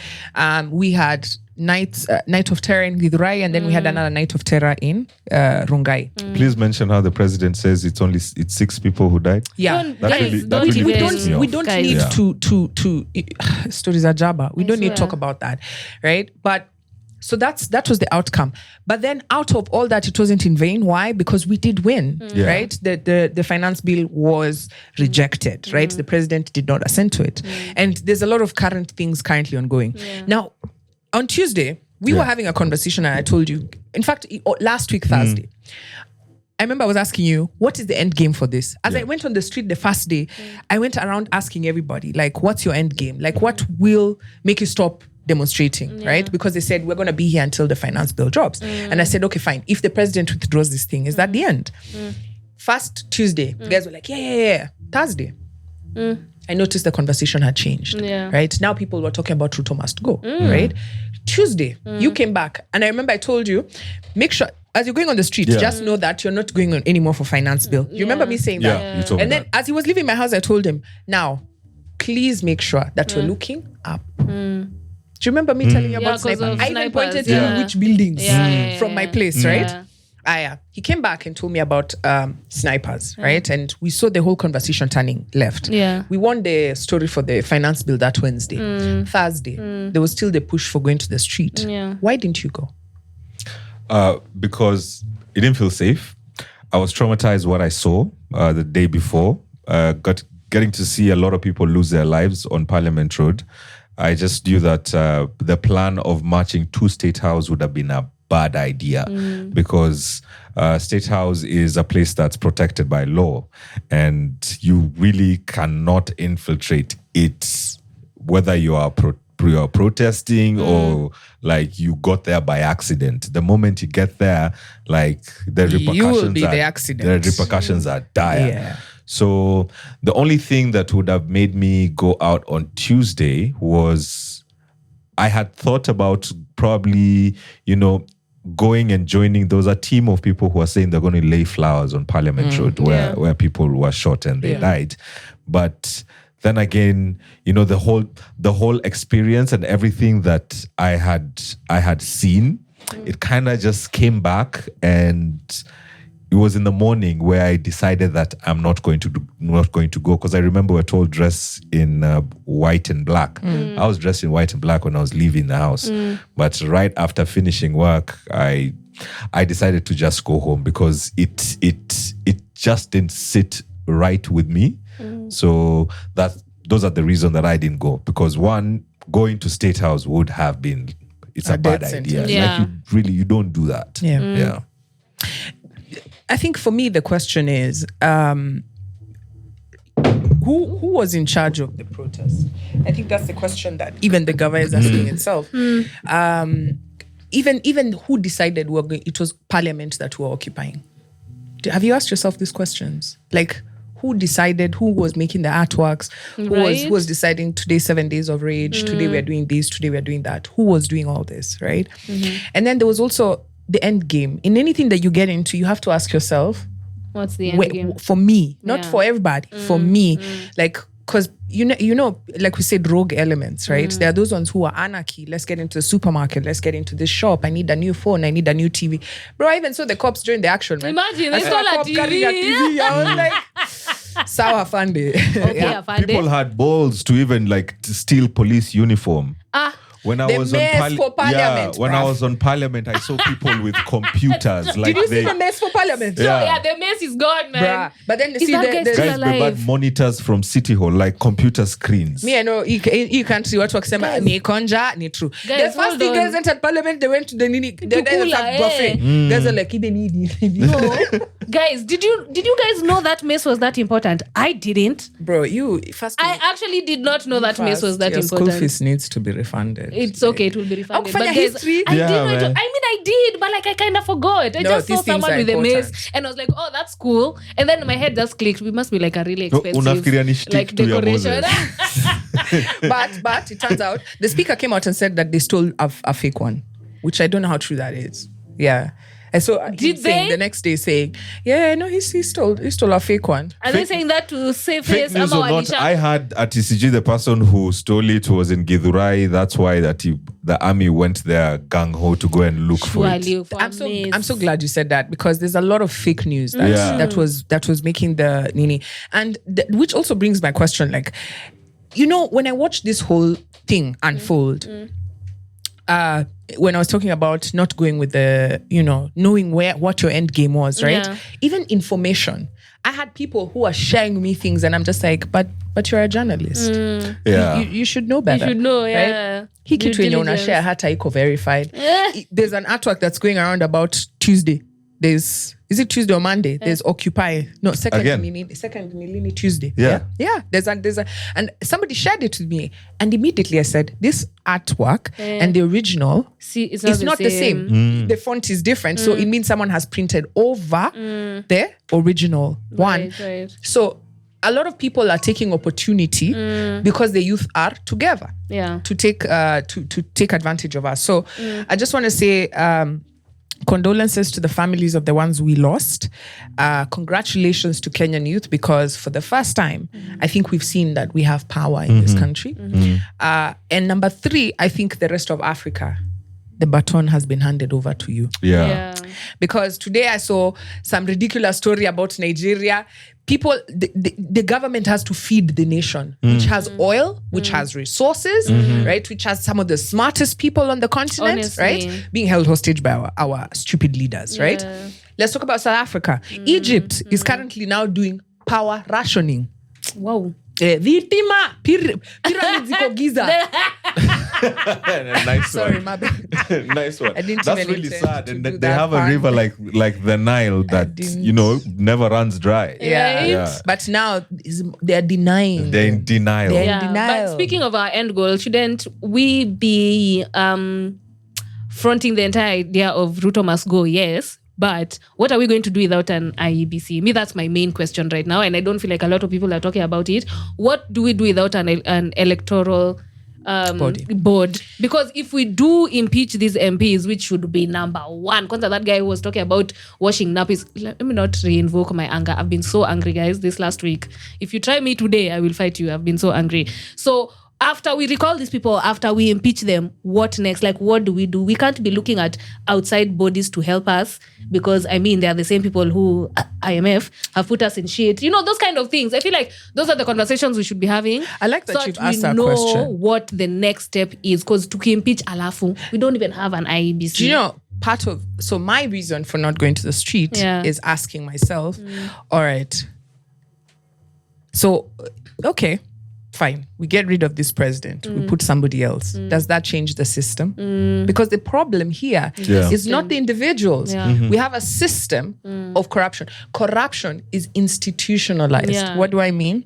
We had night of terror in Githurai, and then we had another night of terror in Rongai. Please mention how the president says it's 6 people who died. Yeah, we don't need to stories are jabba. We don't need to talk about that, right? But so that was the outcome. But then out of all that, it wasn't in vain. Why? Because we did win, right? The finance bill was rejected, right? The president did not assent to it, and there's a lot of current things currently ongoing now. On Tuesday, we were having a conversation, and I told you, in fact, last week, Thursday, I remember I was asking you, what is the end game for this? As I went on the street the first day, I went around asking everybody, like, what's your end game? Like, what will make you stop demonstrating, right? Because they said, we're going to be here until the finance bill drops. And I said, okay, fine. If the president withdraws this thing, is that the end? First Tuesday, guys were like, yeah. Thursday. I noticed the conversation had changed, right? Now people were talking about Ruto must go, right? Tuesday, you came back. And I remember I told you, make sure, as you're going on the street, just know that you're not going on anymore for finance bill. You remember me saying that? You told me and then as he was leaving my house, I told him, now, please make sure that you're looking up. Do you remember me telling you about snipers? I even pointed to which buildings from my place, right? He came back and told me about snipers, right? And we saw the whole conversation turning left. We won the story for the finance bill that Wednesday. Thursday, there was still the push for going to the street. Why didn't you go? Because it didn't feel safe. I was traumatized what I saw the day before. Getting to see a lot of people lose their lives on Parliament Road. I just knew that the plan of marching to State House would have been a bad idea because State House is a place that's protected by law, and you really cannot infiltrate it, whether you are protesting or like you got there by accident. The moment you get there, like the repercussions are dire. So the only thing that would have made me go out on Tuesday was I had thought about probably, going and joining. There was a team of people who are saying they're going to lay flowers on Parliament Road where people were shot and they died. But then again, the whole experience and everything that I had seen, it kind of just came back, and it was in the morning where I decided that I'm not going to go, because I remember we were told dress in white and black. I was dressed in white and black when I was leaving the house, but right after finishing work, I decided to just go home because it just didn't sit right with me. So those are the reasons that I didn't go, because one, going to State House would have been a bad idea. Like you don't do that. Yeah. I think for me, the question is, who was in charge of the protest? I think that's the question that even the government is asking itself. Even who decided it was Parliament that we were occupying? Have you asked yourself these questions? Like, who decided, who was making the artworks, who was deciding today 7 days of rage, today we're doing this, today we're doing that, who was doing all this, right? And then there was also the end game. In anything that you get into, you have to ask yourself, what's the end game? For me, not for everybody, for me. Like, because like we said, rogue elements, right? There are those ones who are anarchy. Let's get into the supermarket. Let's get into this shop. I need a new phone. I need a new TV. Bro, I even saw the cops during the action, man. Imagine, they saw a TV. I was like, sour Fundy. People had balls to even to steal police uniform. When I was on Parliament, I was on Parliament, I saw people with computers. Did you see the mess for parliament. So yeah, the mace is gone, man. Bruh. But then you see that guy the still guys alive? brought monitors from City Hall, like computer screens. Me, I know you can't see what wakisema ni konja ni true. Guys, The first thing guys entered parliament, they went to the nini. They buffet. Guys are like, No. Guys, did you guys know that mace was that important? I didn't. bro, you first. I actually did not know that mace was that your important. School fees needs to be refunded. It's okay, it will be refunded. But guys, history. I did know it. man. I mean, I did, but like I kind of forgot. I just saw these things someone are with a important. mace, and I was like, "Oh, that's cool." And then my head just clicked. We must be like a really expensive, unafikiria ni shtick like tu ya decoration. Moses. but it turns out the speaker came out and said that they stole a fake one, which I don't know how true that is. Yeah. And so Did they? the next day saying, yeah, no, he stole a fake one. Are they saying that to save Fake face? news or not, I heard at TCG the person who stole it was in Githurai. That's why the army went there gung-ho to go and look for it. I'm so glad you said that, because there's a lot of fake news that was making the nini, and which also brings my question, like, when I watched this whole thing unfold, when I was talking about not going with the, knowing what your end game was, right? Yeah. Even information. I had people who are sharing me things, and I'm just like, but you're a journalist. Yeah. You should know better. You should know, yeah. Right? Hii kitu yenye unashare hata iko verified. There's an artwork that's going around about Tuesday. Is it Tuesday or Monday? There's Occupy. No, second Milini Tuesday. Yeah. There's a, and somebody shared it with me, and immediately I said, this artwork and the original it's not the same. The font is different, so it means someone has printed over the original one. Right. So a lot of people are taking opportunity because the youth are together. Yeah. To take to take advantage of us. So I just want to say condolences to the families of the ones we lost. Congratulations to Kenyan youth, because for the first time, I think we've seen that we have power in this country. And number 3, I think the rest of Africa, the baton has been handed over to you. Yeah. Because today I saw some ridiculous story about Nigeria. People, the government has to feed the nation, which has oil, which has resources, right? Which has some of the smartest people on the continent, Honestly. right? Being held hostage by our stupid leaders, right? Let's talk about South Africa. Egypt is currently now doing power rationing. Wow. Vitima, pyramids ziko Giza. Nice Sorry, one. my bad. Nice one. I didn't That's even really intend sad. to And do they that have a part. river like the Nile that, never runs dry. Yeah. But now they're denying. They're in denial. They're in Yeah. denial. But speaking of our end goal, shouldn't we be fronting the entire idea of Ruto must go? Yes. But what are we going to do without an IEBC? Me, that's my main question right now. And I don't feel like a lot of people are talking about it. What do we do without an electoral board? Because if we do impeach these MPs, which should be number 1, because that guy who was talking about washing nappies, let me not reinvoke my anger. I've been so angry, guys, this last week. If you try me today, I will fight you. I've been so angry. So after we recall these people, after we impeach them, what next? Like, what do? We can't be looking at outside bodies to help us, because, I mean, they are the same people who, IMF, have put us in shit. Those kind of things. I feel like those are the conversations we should be having. I like that you've asked that we know question. what the next step is, because to impeach alafu, we don't even have an IEBC. Do you know, so my reason for not going to the street is asking myself, all right, so, okay, fine, we get rid of this president, we put somebody else. Does that change the system? Because the problem here is not the individuals. We have a system of corruption. Corruption is institutionalized. What do I mean?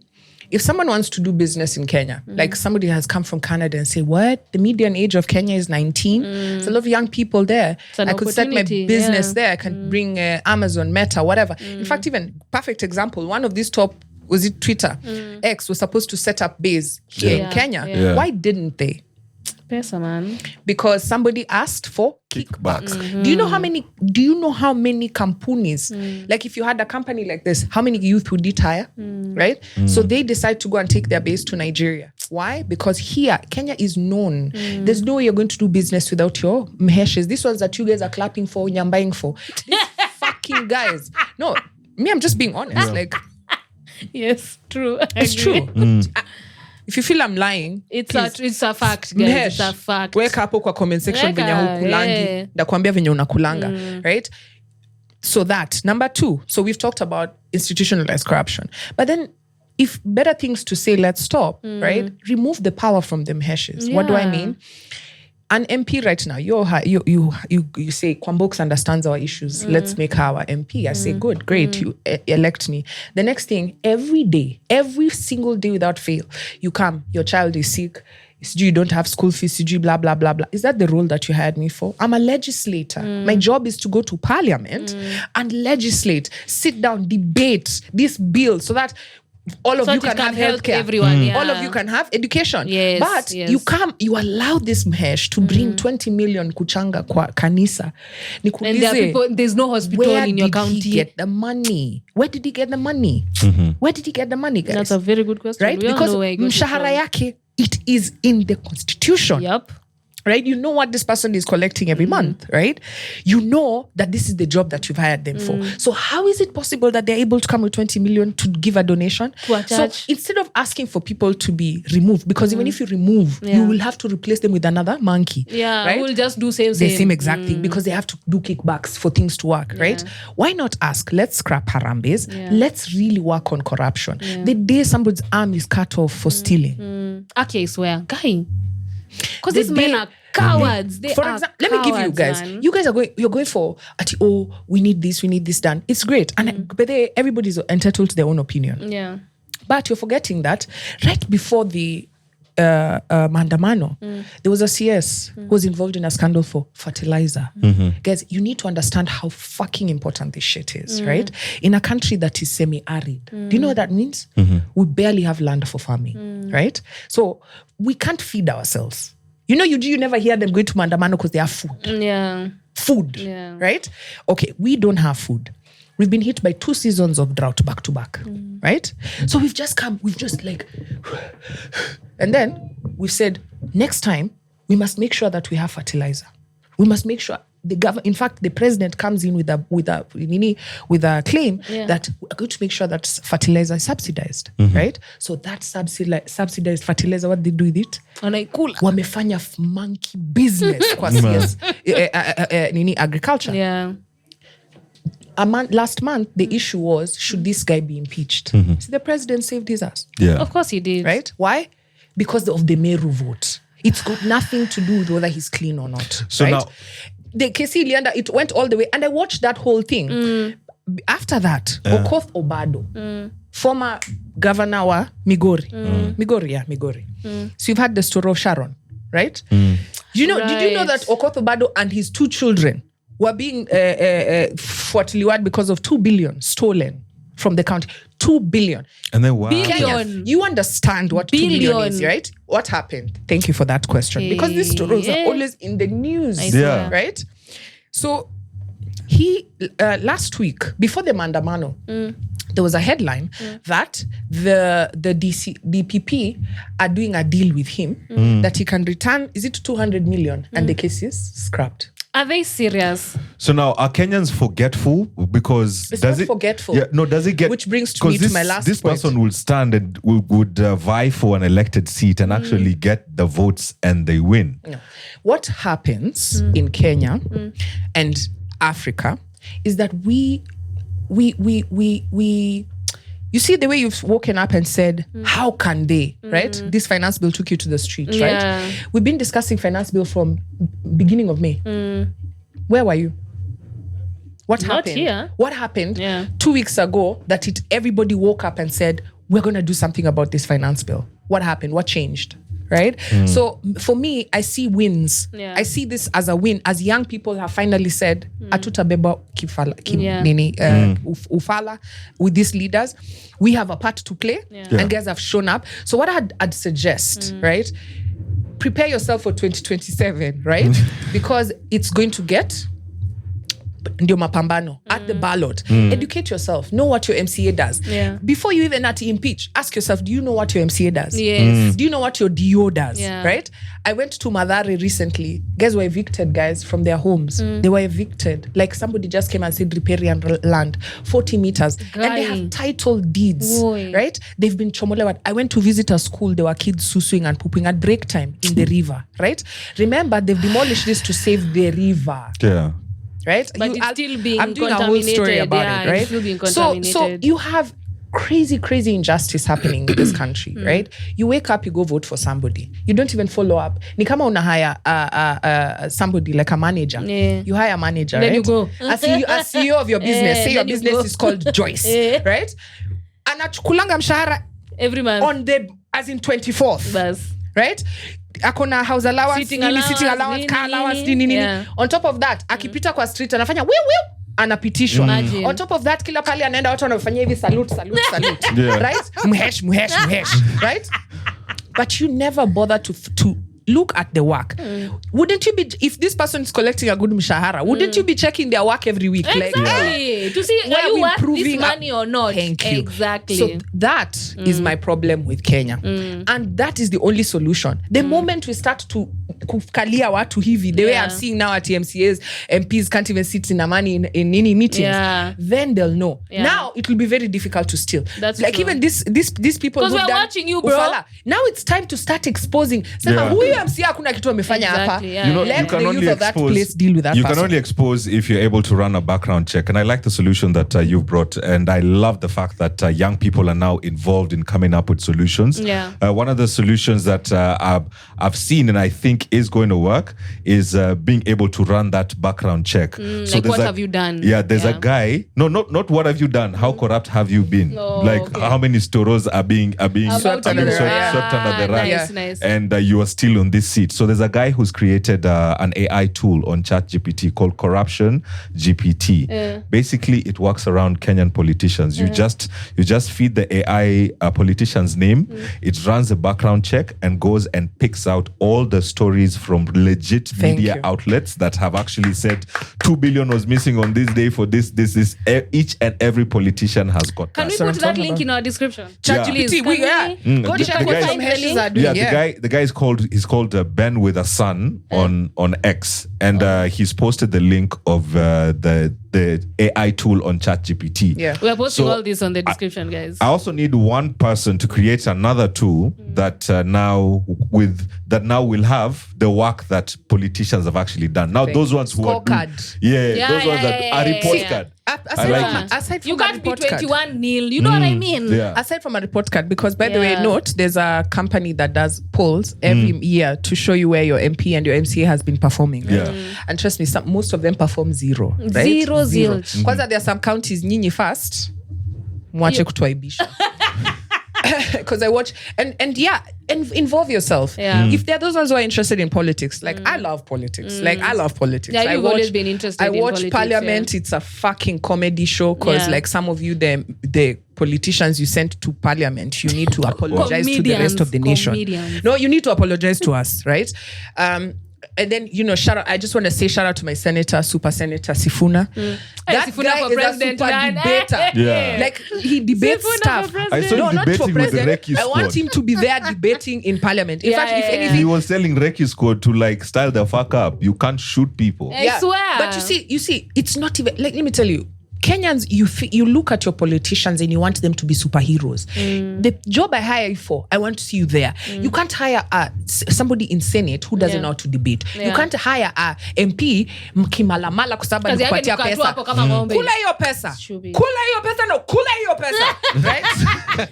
If someone wants to do business in Kenya, like somebody has come from Canada and say, what? The median age of Kenya is 19. There's a lot of young people there. I could set my business there. I can bring Amazon, Meta, whatever. In fact, even perfect example, one of these top, was it Twitter? X was supposed to set up base here in Kenya. Why didn't they? Pesa, man. Because somebody asked for kickbacks. Do you know how many companies, like if you had a company like this, how many youth would it hire? Right? So they decide to go and take their base to Nigeria. Why? Because here, Kenya is known. There's no way you're going to do business without your mheshes. These ones that you guys are clapping for, nyambaing for. These fucking guys. No, me, I'm just being honest. Like, yes, true. It's true. If you feel I'm lying, it's a fact, guys. It's a fact. Weka hapo kwa comment section venye hukulangi. Ndakwambia venye unakulanga, right? So that, number 2. So we've talked about institutionalized corruption. But then if better things to say, let's stop, right? Remove the power from the mheshes. What do I mean? An MP right now, you say, Kwambox understands our issues. Let's make her our MP. I say, good, great, you elect me. The next thing, every day, every single day without fail, you come, your child is sick, you don't have school fees, blah, blah, blah, blah. Is that the role that you hired me for? I'm a legislator. My job is to go to parliament and legislate, sit down, debate this bill so that all of you can have healthcare. Everyone, all of you can have education. Yes, but you allow this mhesh to bring 20 million kuchanga kwa kanisa. And there are people, there's no hospital in your county. Where did he get the money? Where did he get the money? Where did he get the money, guys? That's a very good question. Right? Because mshahara yake, it is in the constitution. Yep. Right? You know what this person is collecting every month, right? You know that this is the job that you've hired them for. So how is it possible that they're able to come with 20 million to give a donation? To a church. So instead of asking for people to be removed, because even if you remove, you will have to replace them with another monkey. Yeah, right? we'll just do the same exact thing, because they have to do kickbacks for things to work, right? Why not ask, let's scrap Harambes, let's really work on corruption. The day somebody's arm is cut off for stealing. Okay, swear. Guy. Because these men are cowards. For example, let me give you guys. Man. You guys you're going for, we need this done. It's great. And but everybody's entitled to their own opinion. Yeah. But you're forgetting that right before the Mandamano, there was a CS who was involved in a scandal for fertilizer. Guys, you need to understand how fucking important this shit is, right? In a country that is semi-arid. Do you know what that means? We barely have land for farming, right? So we can't feed ourselves. You know, you never hear them going to Mandamano because they have food. Yeah. Food, right? Okay, we don't have food. We've been hit by 2 seasons of drought back to back, right? So we've just and then we've said, next time, we must make sure that we have fertilizer. We must make sure in fact, the president comes in with a claim that we're going to make sure that fertilizer is subsidized, right? So that subsidized fertilizer, what they do with it? Wamefanya monkey business kwa CS, agriculture. Yeah. Last month, the issue was, should this guy be impeached? So the president saved his ass. Yeah. Of course he did. Right? Why? Because of the Meru vote. It's got nothing to do with whether he's clean or not. So right? now, the KC Leander, it went all the way. And I watched that whole thing. After that, Okoth Obado, former governor wa Migori. Migori. So you've had the story of Sharon, right? Did you know that Okoth Obado and his 2 children were being fuatiliwad because of 2 billion stolen from the county? 2 billion. And then wow. Billion. You understand what 2 billion is, right? What happened? Thank you for that question. Because these stories are always in the news, right? So he, last week, before the Mandamano, there was a headline that the DPP are doing a deal with him that he can return, is it 200 million? And the case is scrapped. Are they serious? So now, are Kenyans forgetful? Because it's not forgetful. Yeah, no, does it get? Which brings me to my last point. This person will stand and would vie for an elected seat and actually get the votes, and they win. No. What happens in Kenya and Africa is that we you see the way you've woken up and said, how can they, right? This finance bill took you to the street, right? We've been discussing finance bill from beginning of May. Where were you? What happened? Here. What happened 2 weeks ago that everybody woke up and said, we're going to do something about this finance bill? What happened? What changed? Right? So for me, I see wins. I see this as a win. As young people have finally said, Atutabeba ufala with these leaders. We have a part to play and guys have shown up. So what I'd suggest, right? Prepare yourself for 2027, right? Because it's going to get ndio mapambano at the ballot. Educate yourself. Know what your MCA does. Before you even impeach, ask yourself, do you know what your MCA does? Yes. Do you know what your DO does? Right? I went to Mathare recently. Guys were evicted, guys, from their homes. They were evicted. Like somebody just came and said riparian land, 40 meters. And they have title deeds, right? They've been chomolewat. I went to visit a school. There were kids susuing and pooping at break time in the river, right? Remember, they've demolished this to save the river. Yeah. right? But it's still being I'm doing a whole story about it, right? It's still being contaminated. So you have crazy injustice happening in this country, right? You wake up, you go vote for somebody. You don't even follow up. Ni kama una hire somebody like a manager. Yeah. You hire a manager, then right? You go. A CEO of your business. Say your business is called Joyce, right? Anachukulanga mshahara every month on the as in 24th. Bas. Right? Akona house allowance, sitting allowance, car allowance, nini. Yeah. On top of that, akipita kwa street anafanya anapitishwa. On top of that, kila pale anaenda watu wanafanya hivi salute. Yeah. Right? Mhesh, right? But you never bother to look at the work. Wouldn't you be, if this person is collecting a good mshahara, wouldn't you be checking their work every week? Exactly. To see are you worth this money or not. Thank you. Exactly. So that is my problem with Kenya. And that is the only solution. The moment we start to kukalia watu hivi, the way I'm seeing now at TMCAs, MPs can't even sit in Amani in any meetings, then they'll know. Now it will be very difficult to steal. That's like true. Even these people because we're watching you, bro. Ufala. Now it's time to start exposing. Huyu MC hakuna kitu amefanya hapa. Let the youth of that place deal with that You person. can only expose if you're able to run a background check. And I like the solution that you've brought. And I love the fact that young people are now involved in coming up with solutions. Yeah. One of the solutions that I've seen and I think is going to work is being able to run that background check. So like what have you done? Yeah, there's a guy. No, not what have you done. How corrupt have you been? How many storos are being swept under the rug? Nice. And you are still on this seat. So there's a guy who's created an AI tool on ChatGPT called Corruption GPT. Basically, it works around Kenyan politicians. You just feed the AI politician's name. It runs a background check and goes and picks out all the stories from legit media outlets that have actually said 2 billion was missing on this day for this. Each and every politician has got Can that. we put that link in our description? ChatGPT, go check what some hashes are doing. The guy is called Ben with a Son on X, and he's posted the link of the AI tool on ChatGPT. Yeah, we are posting all this on the description, guys. I also need one person to create another tool that now will have the work that politicians have actually done. Now those ones who are ones that are report card. Aside from you can't be 21 nil. You know what I mean? Yeah. Aside from a report card, because by the way, note there's a company that does polls every year to show you where your MP and your MCA has been performing. Right? And trust me, most of them perform zero. Right? Zero. Kwanza there are some counties nyinyi fast mwache kutuaibisha. Because I watch and involve yourself. If there are those ones who are interested in politics, like I love politics. Yeah, you've always been interested in politics. I watch Parliament. It's a fucking comedy show because like some of you, the politicians you sent to Parliament, you need to apologize to the rest of the nation. No, you need to apologize to us, right? And then, shout out. I just want to say shout out to my senator, Super Senator Sifuna. That Sifuna guy for is a super debater. Yeah. Like, he debates Sifuna stuff. I saw him debating with the Reki squad. I want him to be there debating in Parliament. In fact, if anything... He was telling Reki squad to, style the fuck up. You can't shoot people. I swear. But you see, it's not even... Like, let me tell you. Kenyans, you look at your politicians and you want them to be superheroes. The job I hire you for, I want to see you there. You can't hire somebody in Senate who doesn't know how to debate. You can't hire a MP mkimalamala kwa sababu anakupatia pesa. Kula hiyo pesa. Kula hiyo pesa. Right?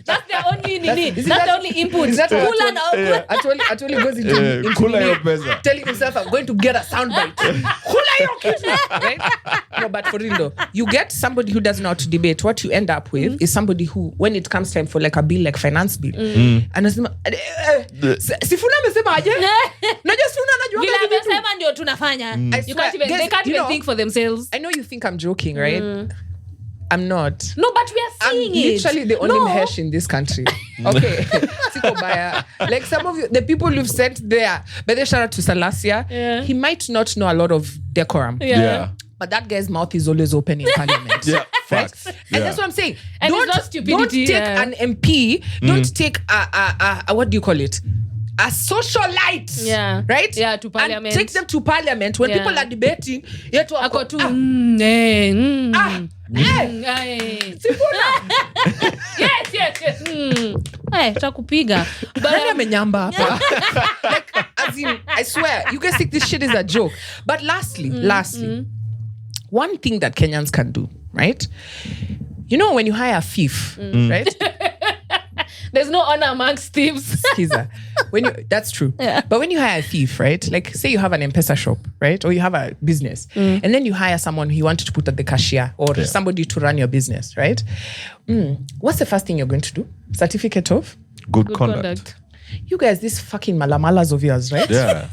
That's the only need. That's the only input. Actually goes into kula hiyo pesa. Telling himself, I'm going to get a soundbite. Kula hiyo kitu. Right? No, but for real though, you get somebody who doesn't know how to debate. What you end up with is somebody who, when it comes time for a bill, like finance bill, anasema Sifuna amesema aje? Najua Sifuna anajua vile amesema ndio tunafanya. They can't even think for themselves. I know you think I'm joking, right? I'm not. No, but we are seeing I'm literally the only mhesh in this country. Okay. Siko baya. Like some of you, the people you've sent there, but they shout out to Salasia. He might not know a lot of decorum. Yeah. But that guy's mouth is always open in Parliament. Yeah, facts. Right? And that's what I'm saying. And it's not stupidity. Don't take an MP. Don't take a what do you call it? A socialite. Yeah. Right? Yeah, to Parliament. And take them to Parliament when people are debating. Ako tu. Yes. Takupiga. Nani amenyamba hapa? Like, as in, I swear, you guys think this shit is a joke. But lastly, one thing that Kenyans can do, right? You know, when you hire a thief, right? There's no honor amongst thieves. That's true. Yeah. But when you hire a thief, right? Like, say you have an M-Pesa shop, right? Or you have a business. And then you hire someone who you want to put at the cashier or somebody to run your business, right? What's the first thing you're going to do? Certificate of? Good conduct. You guys, these fucking malamalas of yours, right? Yeah.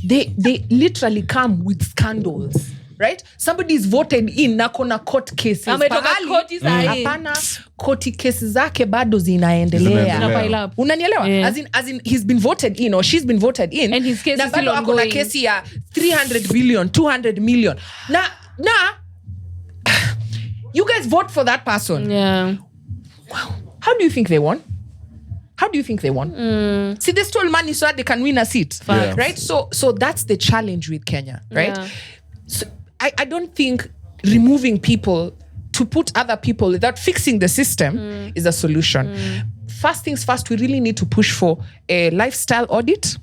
They literally come with scandals. Right? Somebody is voted in na kona court cases. Hapana, koti cases zake bado zinaendelea. Unanielewa? As in he's been voted in or she's been voted in. And his case na is still ongoing. Na bado kesi ya 300 billion, 200 million. Na you guys vote for that person. Yeah. How do you think they won? See, they stole money so that they can win a seat. Yeah. Right? So that's the challenge with Kenya, right? Yeah. So I don't think removing people to put other people without fixing the system is a solution. First things first, we really need to push for a lifestyle audit.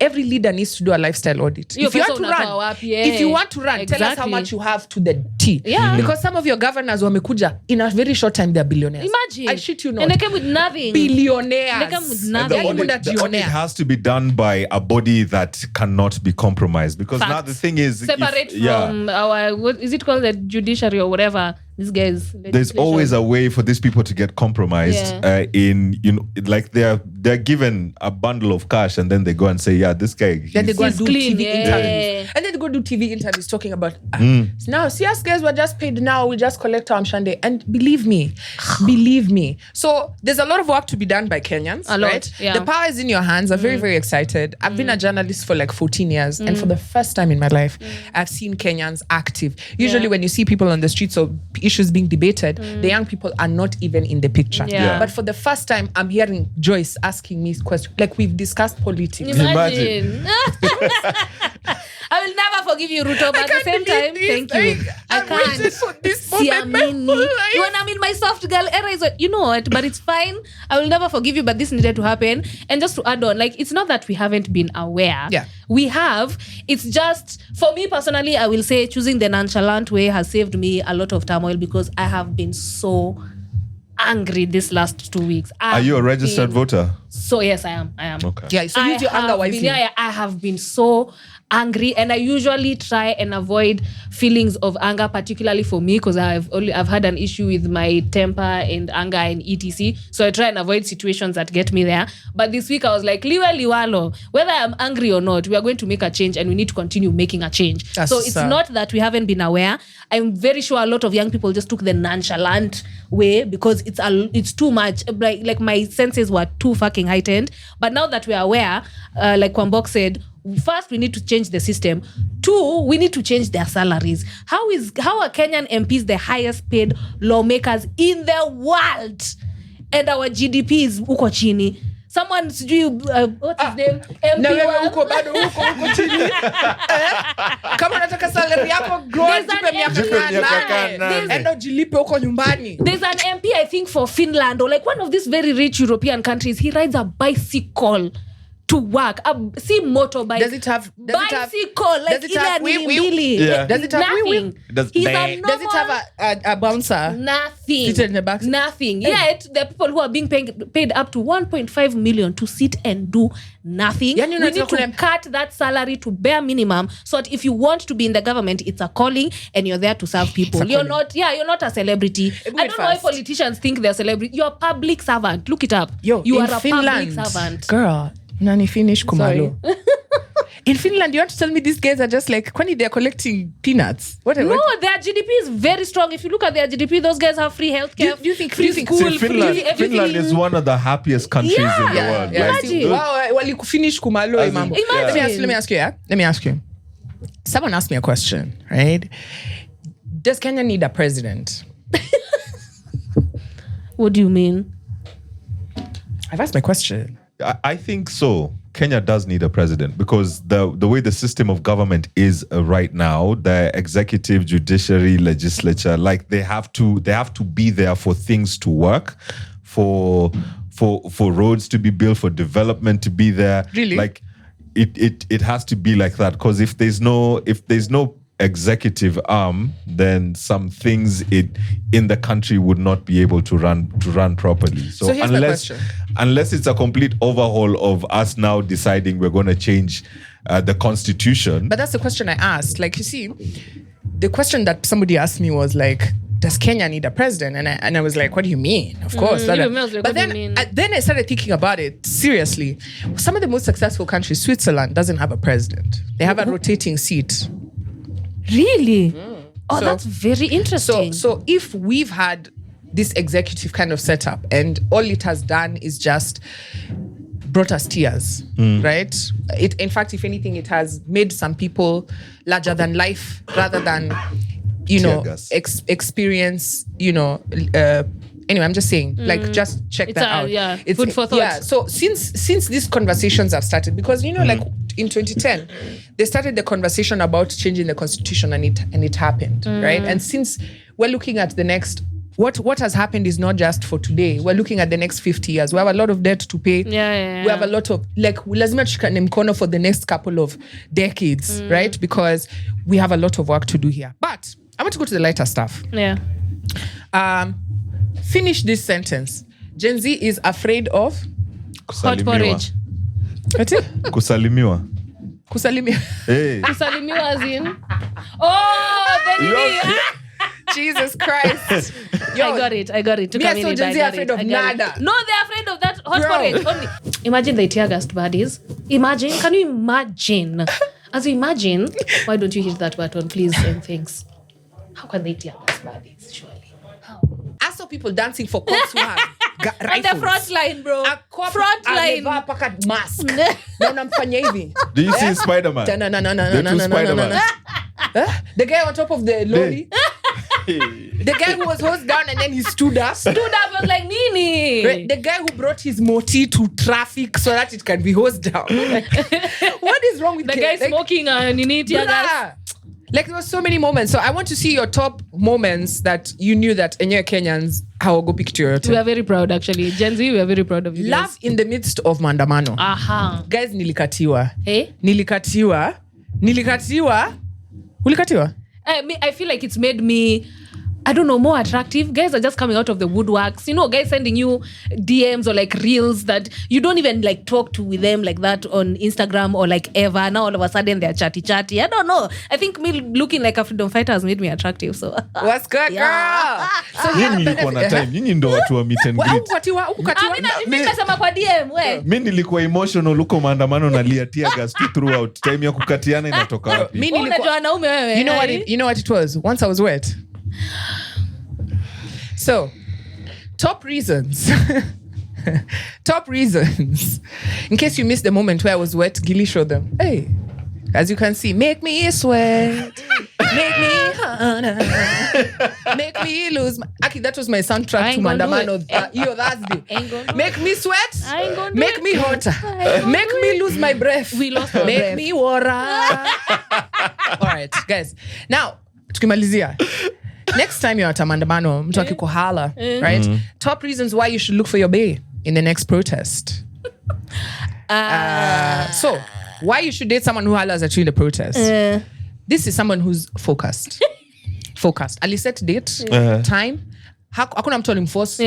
Every leader needs to do a lifestyle audit. If you want to run, tell us how much you have to the T. Yeah. Because some of your governors wamekuja, in a very short time, they're billionaires. Imagine. I shit you not. And they came with nothing. Billionaires. They come with nothing. The audit has to be done by a body that cannot be compromised. Because now the thing is... Separate from our... What is it called? The judiciary or whatever. These guys... There's always a way for these people to get compromised. Like they're given a bundle of cash and then they go and say, yeah, this guy... Then they go and do clean, TV interviews. And then they go do TV interviews talking about, now, see us guys, we're just paid now, we just collect our Mshande. And believe me. So there's a lot of work to be done by Kenyans, right? Yeah. The power is in your hands. I'm very, very excited. I've been a journalist for like 14 years. And for the first time in my life, I've seen Kenyans active. Usually when you see people on the streets or issues being debated, the young people are not even in the picture. Yeah. But for the first time, I'm hearing Joyce asking me questions. Like, we've discussed politics. Imagine. I will never forgive you, Ruto, but at the same time, thank you. I can't. For this moment. When I'm in my soft girl era, is you know what, but it's fine. I will never forgive you, but this needed to happen. And just to add on, like, it's not that we haven't been aware. Yeah. We have. It's just, for me personally, I will say choosing the nonchalant way has saved me a lot of turmoil because I have been so angry this last 2 weeks. Are you a registered voter? So yes, I am. Okay. Yeah, so use your anger wisely. I have been so angry, and I usually try and avoid feelings of anger, particularly for me, because I've had an issue with my temper and anger and etc. So I try and avoid situations that get me there. But this week I was like, liwalo, whether I'm angry or not, we are going to make a change, and we need to continue making a change. So it's not that we haven't been aware. I'm very sure a lot of young people just took the nonchalant way because it's too much. Like my senses were too fucking heightened. But now that we're aware, like Kwambok said, first, we need to change the system. 2, we need to change their salaries. How are Kenyan MPs the highest paid lawmakers in the world? And our GDP is uko chini. Someone, what's his name? MP uko chini. Kama nataka salary yako grow jipe miaka 8. Endo jilipe uko nyumbani. There's an MP, I think, for Finland or like one of these very rich European countries. He rides a bicycle to work. See motorbike. Does it have bicycle? Like does it have wheel? Yeah. Does it have nothing? Does it have a bouncer? Nothing. Seated in the back? Nothing. Yet there are people who are being paid up to 1.5 million to sit and do nothing. We need to cut that salary to bare minimum so that if you want to be in the government, it's a calling and you're there to serve people. You're not a celebrity. I don't know why politicians think they're celebrity. You're a public servant. Look it up. You are a public servant. Girl. Nani finish kumalo. In Finland, you want to tell me these guys are just like, kwani they're collecting peanuts? No, their GDP is very strong. If you look at their GDP, those guys have free healthcare. Do you think school, Finland is one of the happiest countries in the world. Imagine. Wow, finish kumalo. Imagine. Let me ask you. Someone asked me a question, right? Does Kenya need a president? What do you mean? I've asked my question. I think so. Kenya does need a president because the way the system of government is right now, the executive, judiciary, legislature, like they have to be there for things to work, for roads to be built, for development to be there. Really? Like it has to be like that because if there's no executive arm, then some things in the country would not be able to run properly. So here's the question. Unless it's a complete overhaul of us now deciding we're going to change the constitution. But that's the question I asked. Like, you see, the question that somebody asked me was like, does Kenya need a president? And I was like, what do you mean? Of course. But then I started thinking about it seriously. Some of the most successful countries, Switzerland doesn't have a president. They have a rotating seat. Really? Oh, that's very interesting. So if we've had this executive kind of setup and all it has done is just brought us tears, right? In fact, if anything, it has made some people larger than life rather than, experience, anyway, I'm just saying, like, just check that out. Yeah, it's food for thought. Yeah, so since these conversations have started, because, like, in 2010, they started the conversation about changing the constitution and it happened, right? And since we're looking at the next, what has happened is not just for today. We're looking at the next 50 years. We have a lot of debt to pay. Yeah. We have a lot of, like, lazima tushikane mkono for the next couple of decades, right? Because we have a lot of work to do here. But I want to go to the lighter stuff. Yeah. Finish this sentence. Gen Z is afraid of hot porridge. Kusalimiwa. Hey. Kusalimiwa as in? Oh, Jesus Christ. Yo, I got it. Me and so Gen Z are afraid of nada. No, they're afraid of that hot porridge only. Imagine the Teargas Baddies. Can you imagine? As you imagine, why don't you hit that button, please, and thanks. How can they Teargas Baddies, surely? How? I saw people dancing for cops who have rifles. On the front line, bro. Front line. Mask. No, namfanya hivi. Do you see Spider-Man? No. The guy on top of the lorry. The guy who was hosed down and then he stood up. Was like, Nini. The guy who brought his moti to traffic so that it can be hosed down. What is wrong with the guy smoking Nini Teargas? Like, there were so many moments. So I want to see your top moments that you knew that enyewe Kenyans hawago picture. We are very proud, actually. Gen Z, we are very proud of you. Love in the midst of maandamano. Aha. Guys, nilikatiwa. Hey? Nilikatiwa. Ulikatiwa? I feel like it's made me, I don't know, more attractive. Guys are just coming out of the woodworks. Guys sending you DMs or like reels that you don't even like talk to with them like that on Instagram or like ever. Now all of a sudden they're chatty. I don't know. I think me looking like a freedom fighter has made me attractive. So what's good, girl? So nilikuwa na time. Nyinyi ndo watu wa meet and greet. Mimi nasema kwa DM we. Mimi nilikuwa emotional uko maandamano na lia Teargas throughout. Time ya kukatiana inatoka wapi? Mimi unajua wanaume wewe. You know what it was? Once I was wet. So, top reasons. In case you missed the moment where I was wet, Gilly showed them. Hey, as you can see, make me sweat, make me harder, make me lose my... Actually, that was my soundtrack to Mandamano. Make me sweat, make me hotter, make me lose my breath, make me water. All right, guys. Now, tukimalizia. Next time you're at a maandamano, mtu akikuhala, right? Top reasons why you should look for your bae in the next protest. So, why you should date someone who hollers at you in the protest? This is someone who's focused. Aliset date, time. Hakuna mtu alimforce.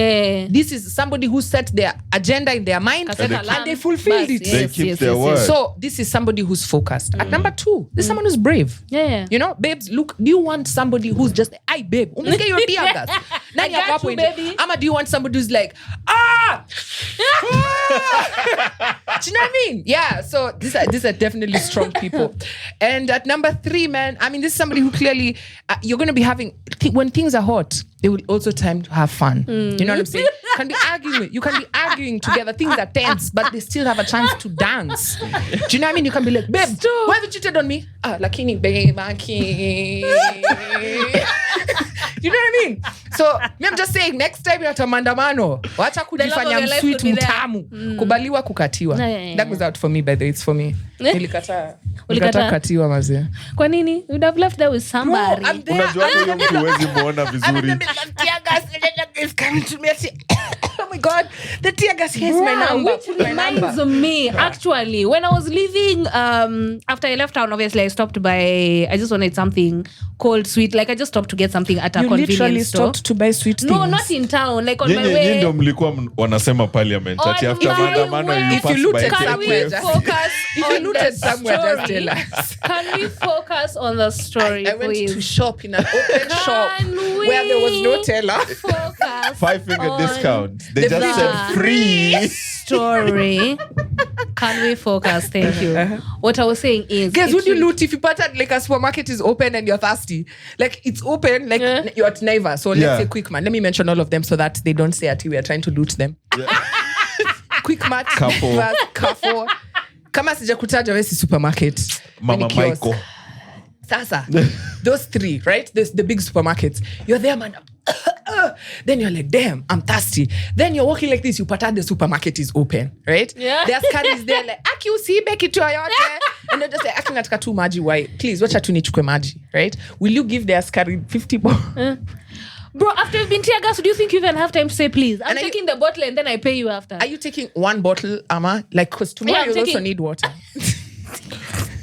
This is somebody who set their agenda in their mind and they fulfilled it. They keep their word. So this is somebody who's focused. At number 2, this is someone who's brave. Yeah. Babes, look, do you want somebody who's just, ay, babe, umesikia your Teargas? I got you, baby. Ama do you want somebody who's like, do you know what I mean? Yeah, so these are definitely strong people. And at number 3, man, I mean, this is somebody who clearly, you're going to be having, when things are hot, they will also time to have fun. You know what I'm saying? You can be arguing together. Things are tense, but they still have a chance to dance. Do you know what I mean? You can be like, babe, why have you cheated on me? Lakini babe, you know what I mean? So, I'm just saying, next time you're at a maandamano, wacha kujifanya msweet mtamu. Kubaliwa kukatiwa. That goes out for me, by the way. It's for me. Nilikata kukatiwa mazee. Kwa nini? You would have left there with somebody. Bro, I'm there. Unajua huyo mtu huwezi muona vizuri. Teargas is coming to me. Oh my God. God. The Teargas, here's my number. Which reminds me, actually, when I was leaving, after I left town, obviously I stopped by, I just wanted something cold, sweet. Like I just stopped to get something at a convenience store. You literally stopped to buy sweet things? No, not in town. Like on my way. Ndio mlikuwa wanasema parliament. Ati after maandamano you pass by. If you looted somewhere, just tell us. Can we focus on the story, I went to shop in an open shop where there was no teller. Focus 5-finger discount. They just said free. Story. Can we focus? Thank you. What I was saying is, guys, would you loot if you pattern like a supermarket is open and you're thirsty? Like it's open, like you're at Naivas. So let's say Quick Mart. Let me mention all of them so that they don't say that we are trying to loot them. Quick Mart, Carrefour. Kama sijakutaja wesi supermarket. Mama Michael. Sasa. Those three, right? The big supermarkets. You're there, man. Then you're like, damn, I'm thirsty. Then you're walking like this, you pattern the supermarket is open, right? Yeah. The askari is there like, Aki usibeki tu yote. And they're just like, Aki nataka tu maji, why? Please, wacha tu nichukue maji, right? Will you give the askari 50 more? Bro, after you've been Teargas, do you think you even have time to say please? I'm taking the bottle and then I pay you after. Are you taking one bottle, Ama? Like, because tomorrow you also need water.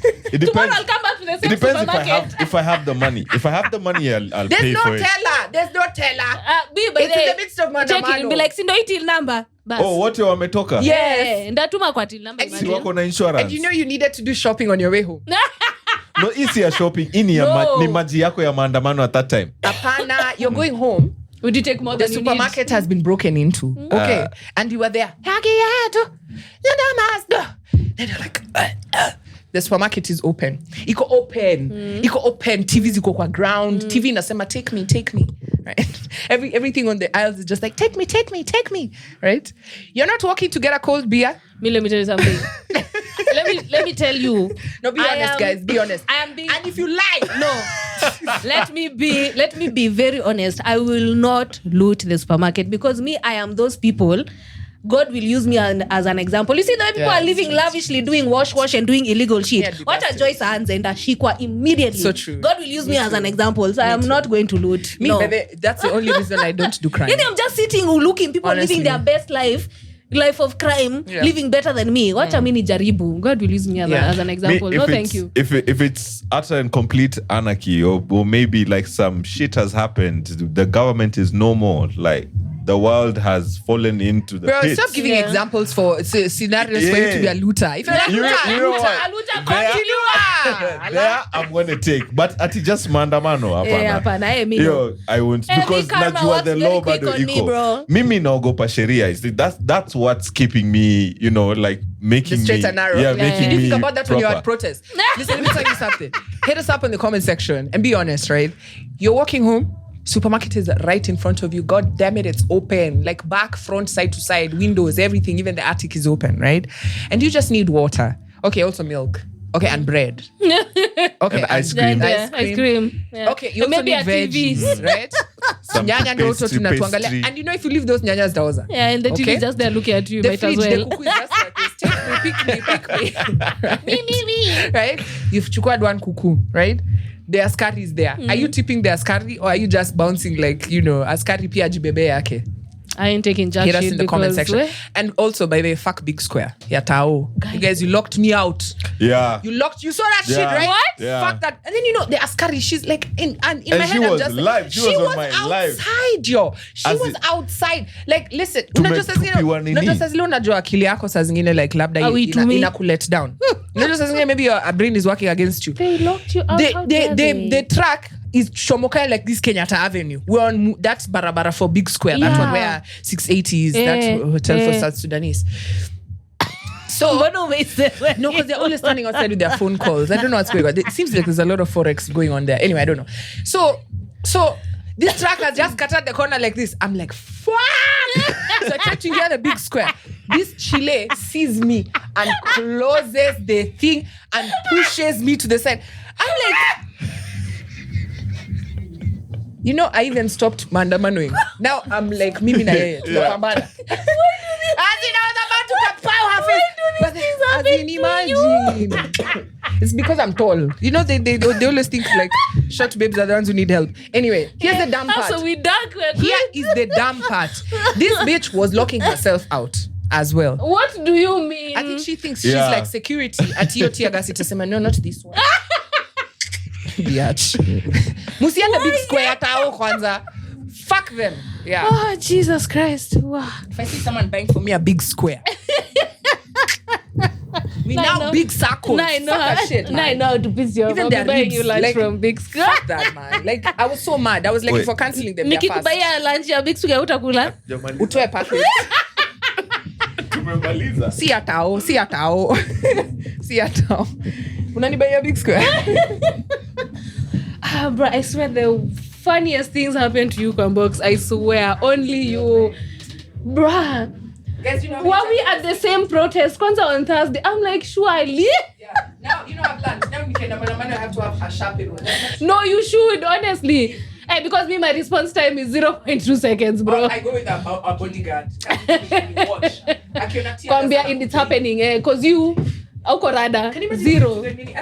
It depends. Tomorrow I'll come back to the same supermarket. if I have the money. If I have the money, I'll pay for it. There's no teller. It's in the midst of maandamano. Be like, sindo till number. Bas. Oh, wote wametoka? Yes. Ndatuma kwa till number. Si wako na insurance. And you know you needed to do shopping on your way home. No, easy ya shopping. Ini ni maji yako ya maandamano at that time. Apana, you're going home. Would you take more than you need? The supermarket has been broken into. Okay. And you were there. Then you're like, the supermarket is open. Iko open. TVs iko kwa ground. TV inasema take me. Right? Everything on the aisles is just like take me. Right? You're not walking to get a cold beer. Let me tell you something. let me tell you. No, be honest, guys. Be honest. I am being. And if you lie, no. Let me be very honest. I will not loot the supermarket because I am those people. God will use me as an example. You see, the way people are living lavishly, doing wash and doing illegal shit. Yeah, what a Joyce hands and a shikwa immediately. So true. God will use me as an example. So I am not going to loot. Me, baby, that's the only reason I don't do crime. I'm just sitting looking, people living their best life of crime, living better than me. What I mean is jaribu. God will use me as an example. No, thank you. If it's utter and complete anarchy or maybe like some shit has happened, the government is no more, like the world has fallen into the pit. Stop giving examples for scenarios for you to be a looter. If you're a looter, continue. There I'm going to take. But ati just maandamano hapana. Yo, I won't because najua the law bado iko. Mimi naogopa sheria. That's what's keeping me, like making the straight me and narrow. Making me me think about that proper. when you're at protest. Listen, let me tell you something. Hit us up in the comment section and be honest, right? You're walking home. Supermarket is right in front of you. God damn it, it's open. Like back, front, side to side, windows, everything. Even the attic is open, right? And you just need water. Okay, also milk. Okay, and bread. Okay, and ice cream. Ice cream. Yeah. Okay, you also need veggies, right? Nyanya ndio also tunatuangalia. And if you leave those nyanyas dauza. Yeah, and the TV is just there looking at you. The fridge, the cuckoo is just like this. Take me, pick me. Me. Right? You've chukwad one cuckoo, right? The askari is there. Are you tipping the askari or are you just bouncing like, askari pia jibebe yake? I ain't taking jack shit. Hit us in the comment section. And also, by the way, fuck Big Square. Ya tao. You guys, you locked me out. Yeah. You saw that shit, right? What? Yeah. Fuck that. And then, the askari, she's like, in my head, I'm just live. She was outside, yo. She was outside. Like, listen. Unajua saa zile unajua akili yako saa zingine, like, labda inakulet down. Unajua saa zingine, maybe your brain is working against you. They locked you out. The track is Shomokai like this Kenyatta Avenue. We're on that barabara for Big Square. That one where 680 is, that hotel for South Sudanese. So, no, because they're always standing outside with their phone calls. I don't know what's going on. It seems like there's a lot of forex going on there. Anyway, I don't know. So this truck has just cut out the corner like this. I'm like, fuck! So I try to hear the Big Square. This Chile sees me and closes the thing and pushes me to the side. I'm like... I even stopped maandamanoing. Now I'm like, mimi na yeye. Tunapambana. As in, I was about to kapow her face. But as in, imagine. It's because I'm tall. You know, they always think like short babes are the ones who need help. Anyway, here's the dumb part. So we dunk. Here is the dumb part. This bitch was locking herself out as well. What do you mean? I think she thinks she's like security at your Teargas. Itasema, no, not this one. Biatch. Musienda big square tao kwanza. Fuck them. Yeah. Oh, Jesus Christ. Wow. If I see someone buying for me a big square. We now big circles. I know how to piss you off. Even I'll be buying you lunch like, from Big Square. Fuck that, man. Like, I was so mad. I was like, for cancelling them, they're fast. Nikikubaya lunch ya Big Square utakula? Utoe package. Si atao. Unanibaya Big Square. Bro, I swear the funniest things happen to you, Kwambox. I swear. Only you. Bruh. Guys, you know were we at the same protest Kwanza on Thursday? I'm like, surely. Yeah. Now, you know, I've learned. Now we can have to have a sharp one. No, you should, honestly. Hey, because my response time is 0.2 seconds, bro. I go with a bodyguard. Watch. Kwambia, it's happening, because you, auko rada, 0.